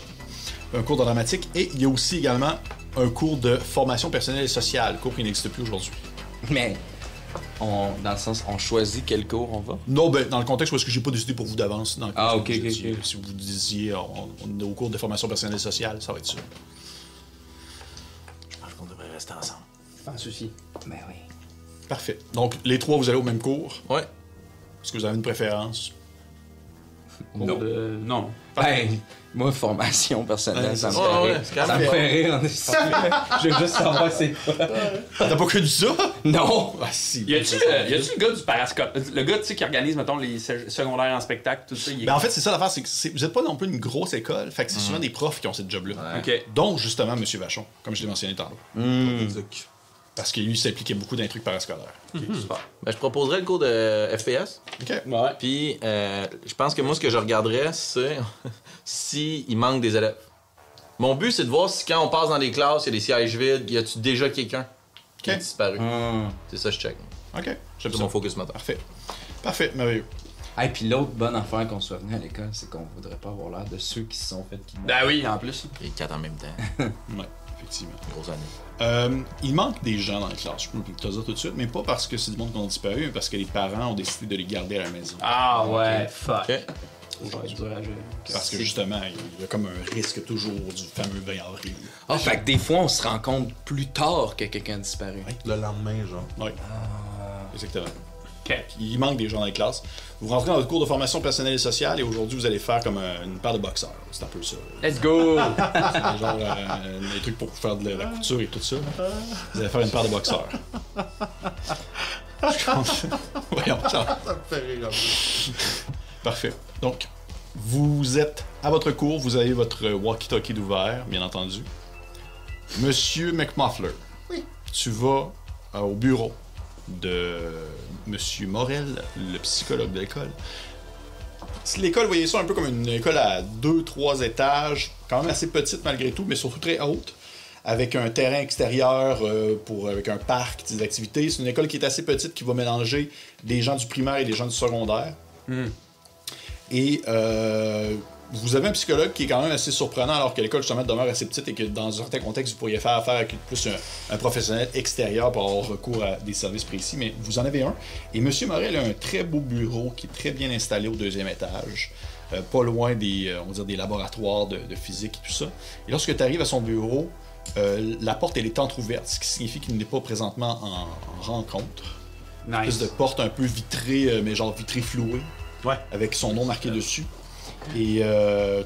Un cours d'art dramatique. Et il y a aussi également un cours de formation personnelle et sociale, cours qui n'existe plus aujourd'hui.
Mais. Dans le sens, on choisit quel cours on va?
Non, ben, dans le contexte où est-ce que j'ai pas décidé pour vous d'avance.
Ah, ok.
Si vous disiez, on est au cours de formation personnelle et sociale, ça va être ça.
Je pense qu'on devrait rester ensemble.
Pas de souci.
Ben oui.
Parfait. Donc, les trois, vous allez au même cours.
Ouais.
Est-ce que vous avez une préférence?
Non. Non.
Ben, moi, formation personnelle, ça me fait
ouais,
rire.
c'est
Ça me fait rire, en esti. Je veux juste savoir c'est quoi.
T'as pas connu ça?
Non!
Ah, si.
Y a-tu le gars du parascope? Le gars, tu sais, qui organise, mettons, les secondaires en spectacle, tout ça.
Ben, en fait, c'est ça l'affaire, c'est que vous êtes pas non plus une grosse école, fait que c'est souvent des profs qui ont cette job-là.
OK.
Dont, justement, M. Vachon, comme je l'ai mentionné tantôt. Parce que lui, il s'impliquait beaucoup dans les trucs parascolaires.
Super. Ben, je proposerais le cours de FPS.
OK.
Ouais.
Puis, je pense que moi, ce que je regarderais, c'est s'il manque des élèves. Mon but, c'est de voir si quand on passe dans les classes, il y a des sièges vides, y a-tu déjà quelqu'un qui a disparu. C'est ça, je check.
OK. J'aime
C'est
ça.
mon focus moteur.
Parfait. Parfait, merveilleux.
Et puis l'autre bonne affaire qu'on soit venu à l'école, c'est qu'on voudrait pas avoir l'air de ceux qui se sont fait kidnapper.
Ben oui, en plus.
Et 4 en même temps.
Ouais, effectivement.
Grosse année.
Il manque des gens dans la classe, je peux te le dire tout de suite, mais pas parce que c'est du monde qui ont disparu, mais parce que les parents ont décidé de les garder à la maison.
Ah ouais, fuck.
OK.
Parce que justement, il y a comme un risque toujours du fameux 20 avril.
Ah, fait que des fois, on se rend compte plus tard que quelqu'un a disparu.
Le lendemain, genre.
Oui. Exactement.
OK.
Il manque des gens dans les classes. Vous rentrez dans votre cours de formation personnelle et sociale et aujourd'hui, vous allez faire comme une paire de boxeurs. C'est un peu ça.
Let's go!
C'est genre les trucs pour faire de la couture et tout ça. Vous allez faire une paire de boxeurs. Voyons, ça.
Ça me fait rire.
Parfait. Donc, vous êtes à votre cours, vous avez votre walkie-talkie d'ouvert, bien entendu. Monsieur McMuffler,
Oui.
tu vas au bureau de Monsieur Morel, le psychologue de l'école. L'école, voyez ça un peu comme une école à 2-3 étages, quand même assez petite malgré tout, mais surtout très haute, avec un terrain extérieur avec un parc, des activités. C'est une école qui est assez petite, qui va mélanger des gens du primaire et des gens du secondaire. Et vous avez un psychologue qui est quand même assez surprenant alors que l'école justement demeure assez petite et que dans certains contextes vous pourriez faire affaire avec plus un professionnel extérieur pour avoir recours à des services précis, mais vous en avez un. Et M. Morel a un très beau bureau qui est très bien installé au 2e étage, pas loin des laboratoires de physique et tout ça. Et lorsque tu arrives à son bureau, la porte elle est entrouverte, ce qui signifie qu'il n'est pas présentement en rencontre. Une espèce de porte un peu vitrée, mais genre vitrée flouée.
Ouais.
Avec son nom marqué dessus. Et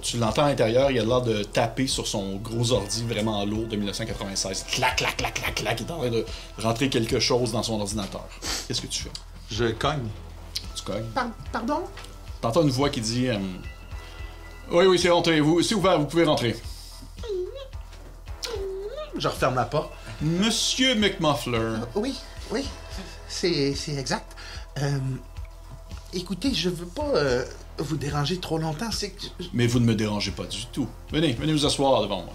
tu l'entends à l'intérieur, il a l'air de taper sur son gros ordi vraiment lourd de 1996. Clac, clac, clac, clac, clac. Il est en train de rentrer quelque chose dans son ordinateur. Qu'est-ce que tu fais?
Je cogne.
Tu cognes.
Pardon?
T'entends une voix qui dit oui, c'est rentré. C'est ouvert, vous pouvez rentrer.
Je referme la porte.
Monsieur McMuffler.
Oui, c'est exact. Écoutez, je veux pas vous déranger trop longtemps, c'est que...
Mais vous ne me dérangez pas du tout. Venez vous asseoir devant moi.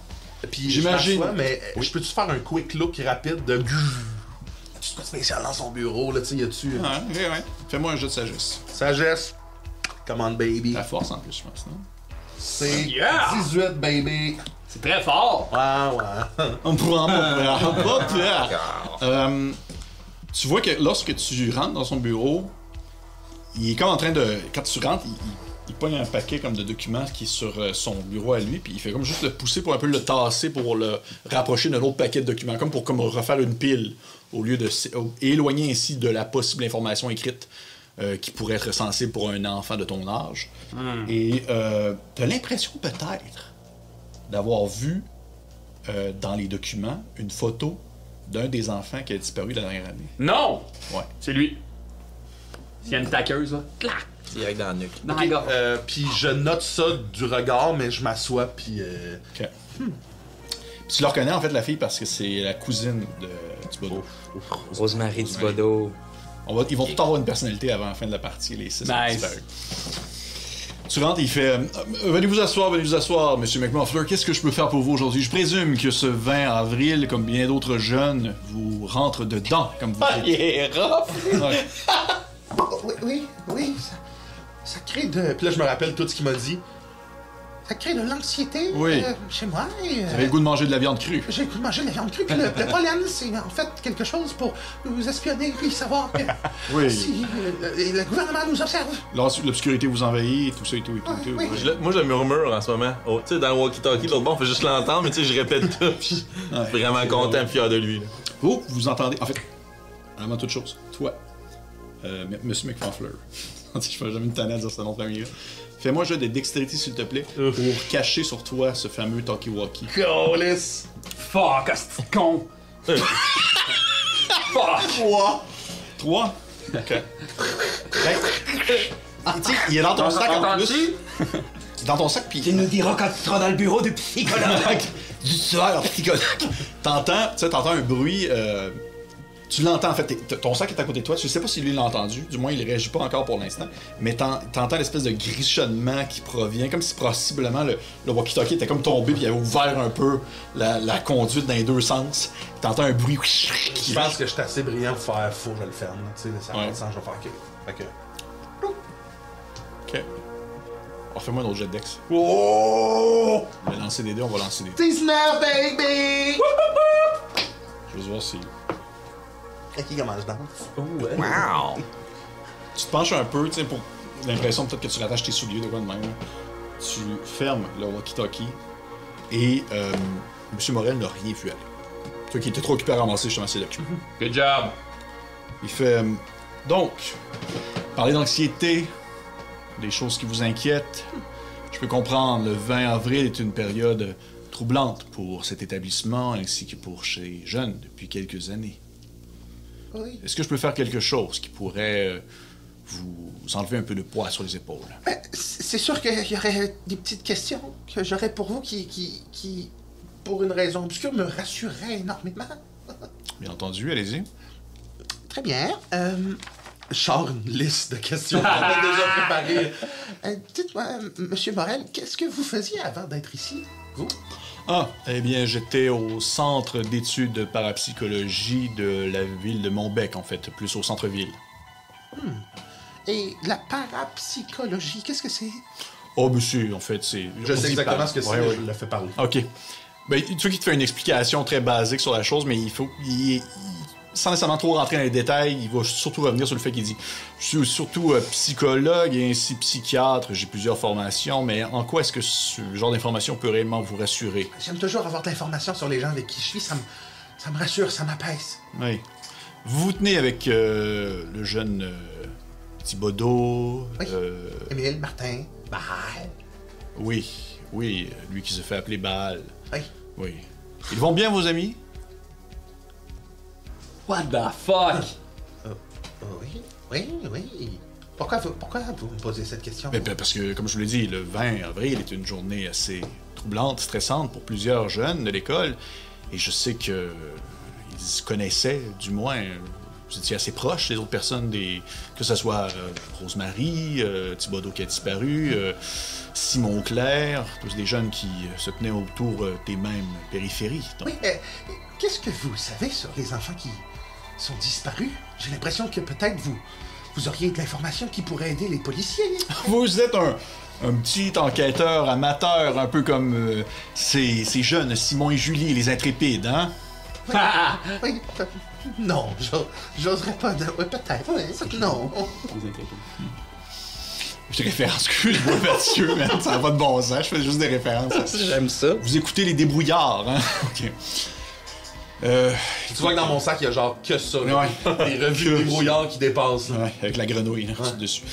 Puis
J'imagine-
je m'assois, mais je peux-tu faire un quick look rapide de... As-tu quoi de spécial dans son bureau, là, tu sais, y a-tu...
Ouais. Fais-moi un jeu de sagesse.
Sagesse. Come on, baby.
La force en plus, je pense, non?
C'est
Yeah!
18, baby.
C'est très fort!
Ouais.
On prend pas peur. Tu vois que lorsque tu rentres dans son bureau, il est comme en train de... Quand tu rentres, il pogne un paquet comme de documents qui est sur son bureau à lui, puis il fait comme juste le pousser pour un peu le tasser, pour le rapprocher d'un autre paquet de documents, comme pour refaire une pile, au lieu de éloigner ainsi de la possible information écrite qui pourrait être sensible pour un enfant de ton âge. Et t'as l'impression peut-être d'avoir vu dans les documents une photo d'un des enfants qui a disparu la dernière année.
Non!
Ouais.
C'est lui. S'il y a une taqueuse, là, clac!
Direct dans la nuque.
Dans la gorge.
Puis je note ça du regard, mais je m'assois, puis...
OK. Puis tu la reconnais en fait la fille parce que c'est la cousine de Thibodeau.
Rosemary Thibodeau.
Ils vont tout avoir une personnalité avant la fin de la partie, les 6
Nice.
disparus. Tu rentres et il fait venez vous asseoir, monsieur McMuffler. Qu'est-ce que je peux faire pour vous aujourd'hui? Je présume que ce 20 avril, comme bien d'autres jeunes, vous rentre dedans, comme vous dites.
Il est rough!
Ouais.
Oui, ça crée de...
Puis là, je me rappelle tout ce qu'il m'a dit.
Ça crée de l'anxiété
Oui.
chez moi. Et,
Vous avez le goût de manger de la viande crue.
j'ai le goût de manger de la viande crue, puis le pollen, c'est en fait quelque chose pour nous espionner, puis savoir que
Oui.
si le gouvernement nous observe.
L'obscurité vous envahit et tout ça et tout.
Oui.
Moi, je le murmure en ce moment. Oh, tu sais, dans le walkie-talkie, l'autre bord, on fait juste l'entendre, mais tu sais, je répète tout. Puis je suis vraiment content et fier de lui. Là.
Vous entendez. En fait, avant toute chose, toi, monsieur McMuffler. Je fais jamais une tannée à dire ce nom de famille-là. Fais-moi un jeu de dextérité, s'il te plaît, pour cacher sur toi ce fameux talkie-walkie.
Colis!
Fuck, hostie de con! Fuck!
3. OK. Tu sais, il est dans ton sac en plus. Il est dans ton sac, puis...
Tu nous diras quand tu seras dans le bureau du psychologue.
Du tueur psychologue. T'entends un bruit Tu l'entends, en fait, ton sac est à côté de toi, tu sais pas si lui l'a entendu, du moins il réagit pas encore pour l'instant, mais t'entends l'espèce de grichonnement qui provient, comme si possiblement le walkie-talkie était comme tombé puis il avait ouvert un peu la conduite dans les deux sens. T'entends un bruit qui
Je pense que je suis assez brillant pour faire faux, je le ferme. Tu sais, ça
Ouais.
fait sens, je vais faire que. Fait que.
Ok. Alors fais-moi un autre jet de dex.
Oh!
On va lancer des dés, on va lancer des dés.
19, baby!
Je veux voir si...
Et qui commence dans?
Wow!
Tu te penches un peu, tu sais, pour l'impression peut-être que tu rattaches tes souliers de quoi de même. Tu fermes le walkie-talkie et M. Morel n'a rien vu aller. Toi qui étais trop occupé à ramasser justement ses documents.
Good job!
Il fait donc, parler d'anxiété, des choses qui vous inquiètent. Je peux comprendre, le 20 avril est une période troublante pour cet établissement ainsi que pour ces jeunes depuis quelques années.
Oui.
Est-ce que je peux faire quelque chose qui pourrait vous enlever un peu de poids sur les épaules?
C'est sûr qu'il y aurait des petites questions que j'aurais pour vous qui, pour une raison obscure, me rassureraient énormément.
Bien entendu, allez-y.
Très bien.
Je sors une liste de questions qu'on a déjà préparées.
Dites-moi, Monsieur Morel, qu'est-ce que vous faisiez avant d'être ici, vous?
Ah, eh bien, j'étais au centre d'études de parapsychologie de la ville de Montbec, en fait, plus au centre-ville.
Et la parapsychologie, qu'est-ce que c'est?
Oh, monsieur, en fait, c'est...
Je sais exactement ce que c'est,
Ouais,
mais
ouais.
je le fais parler.
OK. Ben, tu vois qu'il te fait une explication très basique sur la chose, mais sans nécessairement trop rentrer dans les détails, il va surtout revenir sur le fait qu'il dit « Je suis surtout psychologue et ainsi psychiatre, j'ai plusieurs formations, mais en quoi est-ce que ce genre d'information peut réellement vous rassurer? »
J'aime toujours avoir de l'information sur les gens avec qui je suis, ça me rassure, ça m'apaise.
Oui. Vous vous tenez avec le jeune Thibodeau.
Oui. Émile, Martin, Baal.
Oui, lui qui se fait appeler Baal.
Oui.
Oui. Ils vont bien, vos amis?
What the fuck?
Oui. Pourquoi vous me posez cette question?
Ben, parce que, comme je vous l'ai dit, le 20 avril est une journée assez troublante, stressante pour plusieurs jeunes de l'école. Et je sais que ils se connaissaient, du moins. Vous étiez assez proches, les autres personnes, que ce soit Rosemary, Thibodeau qui a disparu, Simon Auclair, tous des jeunes qui se tenaient autour des mêmes périphéries. Donc,
Oui, qu'est-ce que vous savez sur les enfants qui sont disparus? J'ai l'impression que peut-être vous auriez de l'information qui pourrait aider les policiers.
vous êtes un petit enquêteur amateur, un peu comme ces jeunes Simon et Julie, les intrépides, hein?
Oui, non, j'oserais pas. Oui, peut-être, oui, non.
Des références, excuse-moi Mathieu, man, ça n'a pas de bon sens, je fais juste des références.
J'aime ça.
Vous écoutez les débrouillards, hein? OK.
Tu vois que dans mon sac, il y a genre que ça. là.
Ouais.
Des revues des brouillards qui dépassent. là.
Ouais, avec la grenouille là, dessus.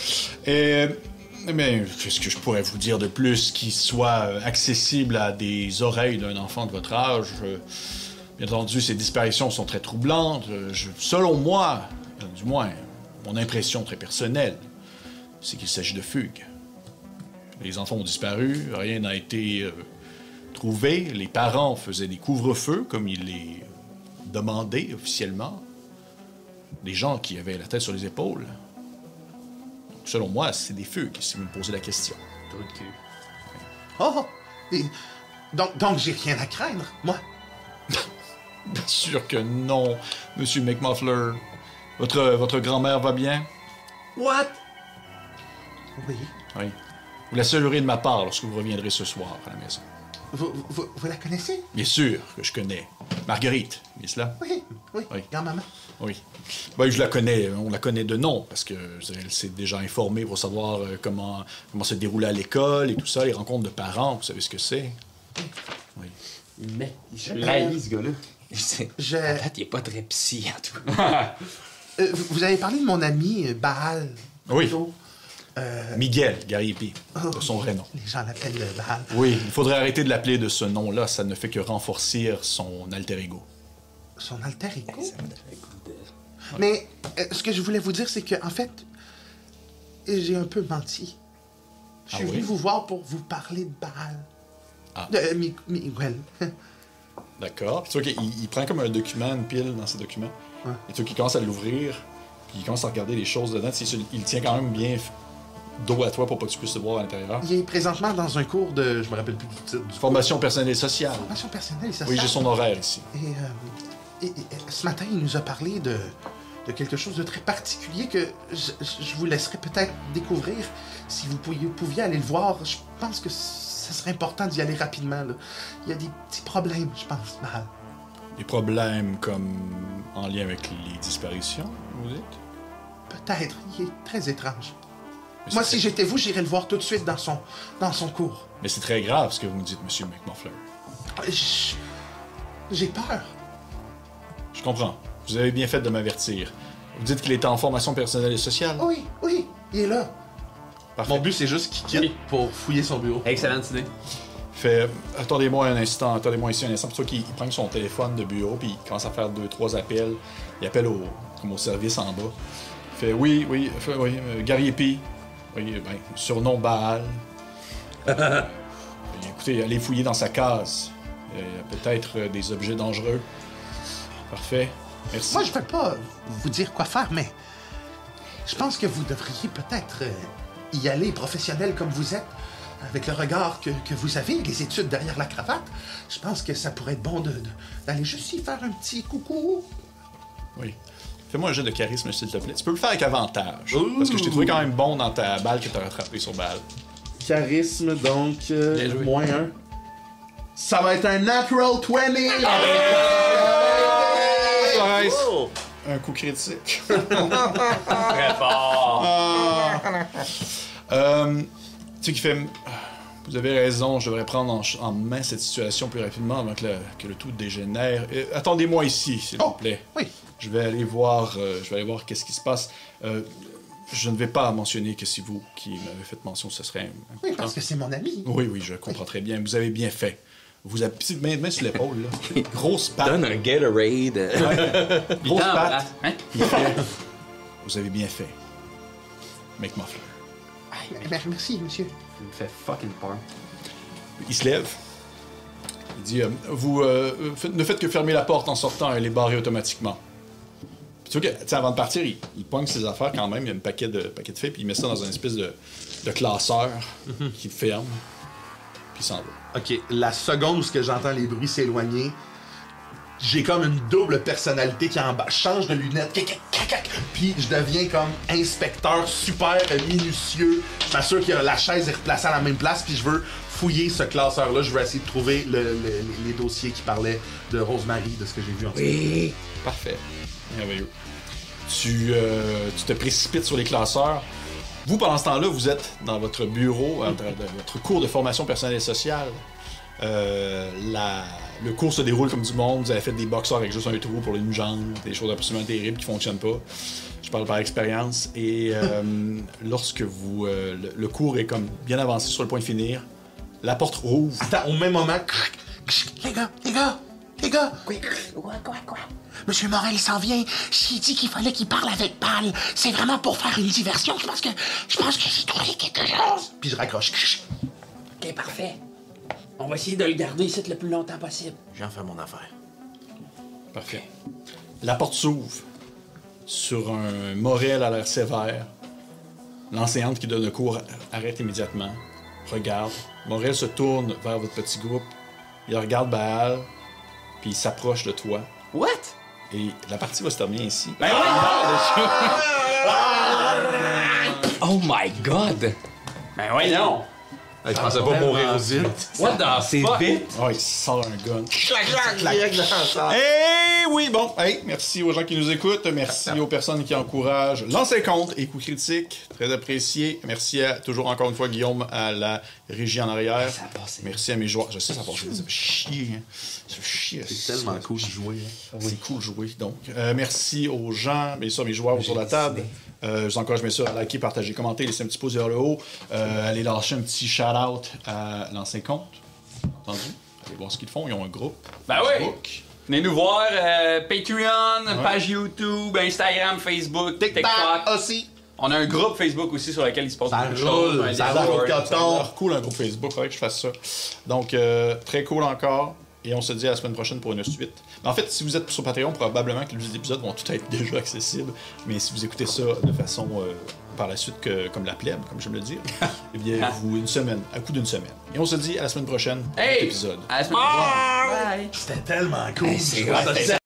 Mais qu'est-ce que je pourrais vous dire de plus qui soit accessible à des oreilles d'un enfant de votre âge? Bien entendu, ces disparitions sont très troublantes. Selon moi, du moins, mon impression très personnelle, c'est qu'il s'agit de fugues. Les enfants ont disparu, rien n'a été trouvé. Les parents faisaient des couvre-feux, comme ils les demandaient officiellement. Des gens qui avaient la tête sur les épaules. Donc, selon moi, c'est des fugues, si vous me posez la question.
Oh! Donc j'ai rien à craindre, moi.
Bien sûr que non, Monsieur McMuffler. Votre grand-mère va bien?
What? Oui.
Oui. Vous la saluerez de ma part lorsque vous reviendrez ce soir à la maison.
Vous la connaissez?
Bien sûr que je connais. Marguerite, n'est-ce cela?
Oui.
Oui.
Grand-maman.
Oui. Ben, je la connais, on la connaît de nom, parce que elle s'est déjà informée pour savoir comment se déroulait à l'école et tout ça, les rencontres de parents, vous savez ce que c'est? Oui.
Mais je l'haïs, ce gars-là.
En fait, il est pas très psy, en tout cas.
Vous avez parlé de mon ami Baal.
Oui.
plutôt.
Miguel Garipi, de son vrai nom.
Les gens l'appellent Baal.
Oui, il faudrait arrêter de l'appeler de ce nom-là, ça ne fait que renforcer son alter ego.
Son alter ego? Mais ce que je voulais vous dire, c'est que en fait, j'ai un peu menti. Je suis venu vous voir pour vous parler de Baal.
Ah.
De Miguel.
D'accord. Tu vois qu'il prend comme un document, une pile dans ses documents.
Ouais.
Et toi qui commence à l'ouvrir, puis il commence à regarder les choses dedans. Il tient quand même bien dos à toi pour pas que tu puisses le voir à l'intérieur.
Il est présentement dans un cours de... Je me rappelle plus du titre. Du
Formation personnelle et sociale.
Formation personnelle et sociale.
Oui, j'ai son horaire ici.
Et ce matin, il nous a parlé de quelque chose de très particulier que je vous laisserai peut-être découvrir. Si vous pouviez aller le voir, je pense que ce serait important d'y aller rapidement. Là. Il y a des petits problèmes, je pense, Mahal.
Des problèmes comme en lien avec les disparitions, vous dites?
Peut-être. Il est très étrange.
Mais
Moi,
c'est
si j'étais vous, j'irais le voir tout de suite dans son cours.
Mais c'est très grave ce que vous me dites, Monsieur McMuffler.
J'ai peur.
Je comprends. Vous avez bien fait de m'avertir. Vous dites qu'il est en formation personnelle et sociale?
Oui, il est là.
Parfait.
Mon but, c'est juste qu'il quitte pour fouiller son bureau.
Excellente idée.
Fait, attendez-moi ici un instant. Puis toi, il prend son téléphone de bureau, puis il commence à faire 2-3 appels. Il appelle comme au service en bas. Fait, oui, Guerrier P. Oui, ben, surnom Baal. Écoutez, allez fouiller dans sa case. Il y a peut-être des objets dangereux. Parfait. Merci.
Moi, je veux pas vous dire quoi faire, mais je pense que vous devriez peut-être y aller professionnel comme vous êtes, avec le regard que vous avez, les études derrière la cravate. Je pense que ça pourrait être bon d'aller juste y faire un petit coucou.
Oui. Fais-moi un jeu de charisme, s'il te plaît. Tu peux le faire avec avantage. Parce que je t'ai trouvé quand même bon dans ta balle que t'as rattrapé sur balle.
Charisme, donc,
joué.
moins 1. Ça va être un natural 20!
Nice. Un coup critique.
Très fort.
Tu sais qui fait... Vous avez raison, je devrais prendre en main cette situation plus rapidement avant que le tout dégénère. Attendez-moi ici, s'il vous plaît.
Oui.
Je vais aller voir qu'est-ce qui se passe. Je ne vais pas mentionner que c'est vous qui m'avez fait mention, ce serait...
Oui, parce que c'est mon ami.
Oui, je comprends très bien. Vous avez bien fait. Vous avez petite main sur l'épaule, là. Grosse patte.
Donne un Gatorade.
Grosse patte.
Hein?
Il fait... Vous avez bien fait. McMuffler.
Merci, monsieur.
Il me fait fucking peur.
Il se lève. Il dit vous ne faites que fermer la porte en sortant, elle est barrée automatiquement. Puis tu vois que, avant de partir, il pogne ses affaires quand même. Il y a un paquet de feuilles, puis il met ça dans une espèce de classeur qui ferme. Puis il s'en va.
Ok, la seconde où ce que j'entends les bruits s'éloigner, j'ai comme une double personnalité qui change de lunettes, puis je deviens comme inspecteur super minutieux. Je m'assure que la chaise est replacée à la même place, puis je veux fouiller ce classeur-là. Je veux essayer de trouver les dossiers qui parlaient de Rosemary, de ce que j'ai vu en tout cas.
Parfait. Merveilleux. Tu te précipites sur les classeurs. Vous, pendant ce temps-là, vous êtes dans votre bureau, votre cours de formation personnelle et sociale. Le cours se déroule comme du monde. Vous avez fait des boxeurs avec juste un trou pour une jambe, des choses absolument terribles qui fonctionnent pas. Je parle par expérience. Et lorsque le cours est comme bien avancé sur le point de finir, la porte rouvre.
Attends, au même moment,
Les gars! Quoi? Monsieur Morel s'en vient. J'ai dit qu'il fallait qu'il parle avec Bal. C'est vraiment pour faire une diversion. Je pense que j'ai trouvé quelque chose.
puis je raccroche.
Ok, parfait. On va essayer de le garder ici le plus longtemps possible.
J'en fais mon affaire.
Parfait. La porte s'ouvre sur un Morel à l'air sévère. L'enseignante qui donne le cours arrête immédiatement. Regarde. Morel se tourne vers votre petit groupe. Il regarde Baal, puis il s'approche de toi.
What?
Et la partie va se terminer ici.
Ben
Oh my god!
Ben ouais, non.
Je pensais pas mourir aussi.
What the
C'est
fuck?
vite!
Oh, il sort un gun. Eh oui, bon. Hey, merci aux gens qui nous écoutent. Merci aux personnes qui encouragent Lancer compte et coups critiques. Très apprécié. Merci à, toujours encore une fois, Guillaume à la régie en arrière.
Ça a passé.
Merci à mes joueurs. Je sais, ça a passé. Ça fait chier. Hein. Ça fait chier.
C'est tellement cool de jouer.
C'est cool de jouer. Donc, merci aux gens, bien sûr, mes joueurs autour de la table. Je vous encourage bien sûr à liker, partager, commenter, laisser un petit pouce vers le haut. Allez lâcher un petit shout-out à Lancer compte. Entendu? Allez voir ce qu'ils font. Ils ont un groupe.
Ben oui!
Facebook.
Venez nous voir, Patreon, page YouTube, Instagram, Facebook, TikTok.
aussi.
On a un groupe Facebook aussi sur lequel il se passe
Ça
beaucoup de choses.
roule,
un
ça
Discord.
roule,
Ça a
coton.
l'air cool un groupe Facebook, faudrait que je fasse ça. Donc, très cool encore. Et on se dit à la semaine prochaine pour une suite. Mais en fait, si vous êtes sur Patreon, probablement que les épisodes vont tout être déjà accessibles. Mais si vous écoutez ça de façon par la suite comme la plèbe, comme j'aime le dire, eh bien, une semaine, à coup d'une semaine. Et on se dit à la semaine prochaine pour un autre épisode.
À la semaine prochaine.
C'était tellement cool.
Hey, c'est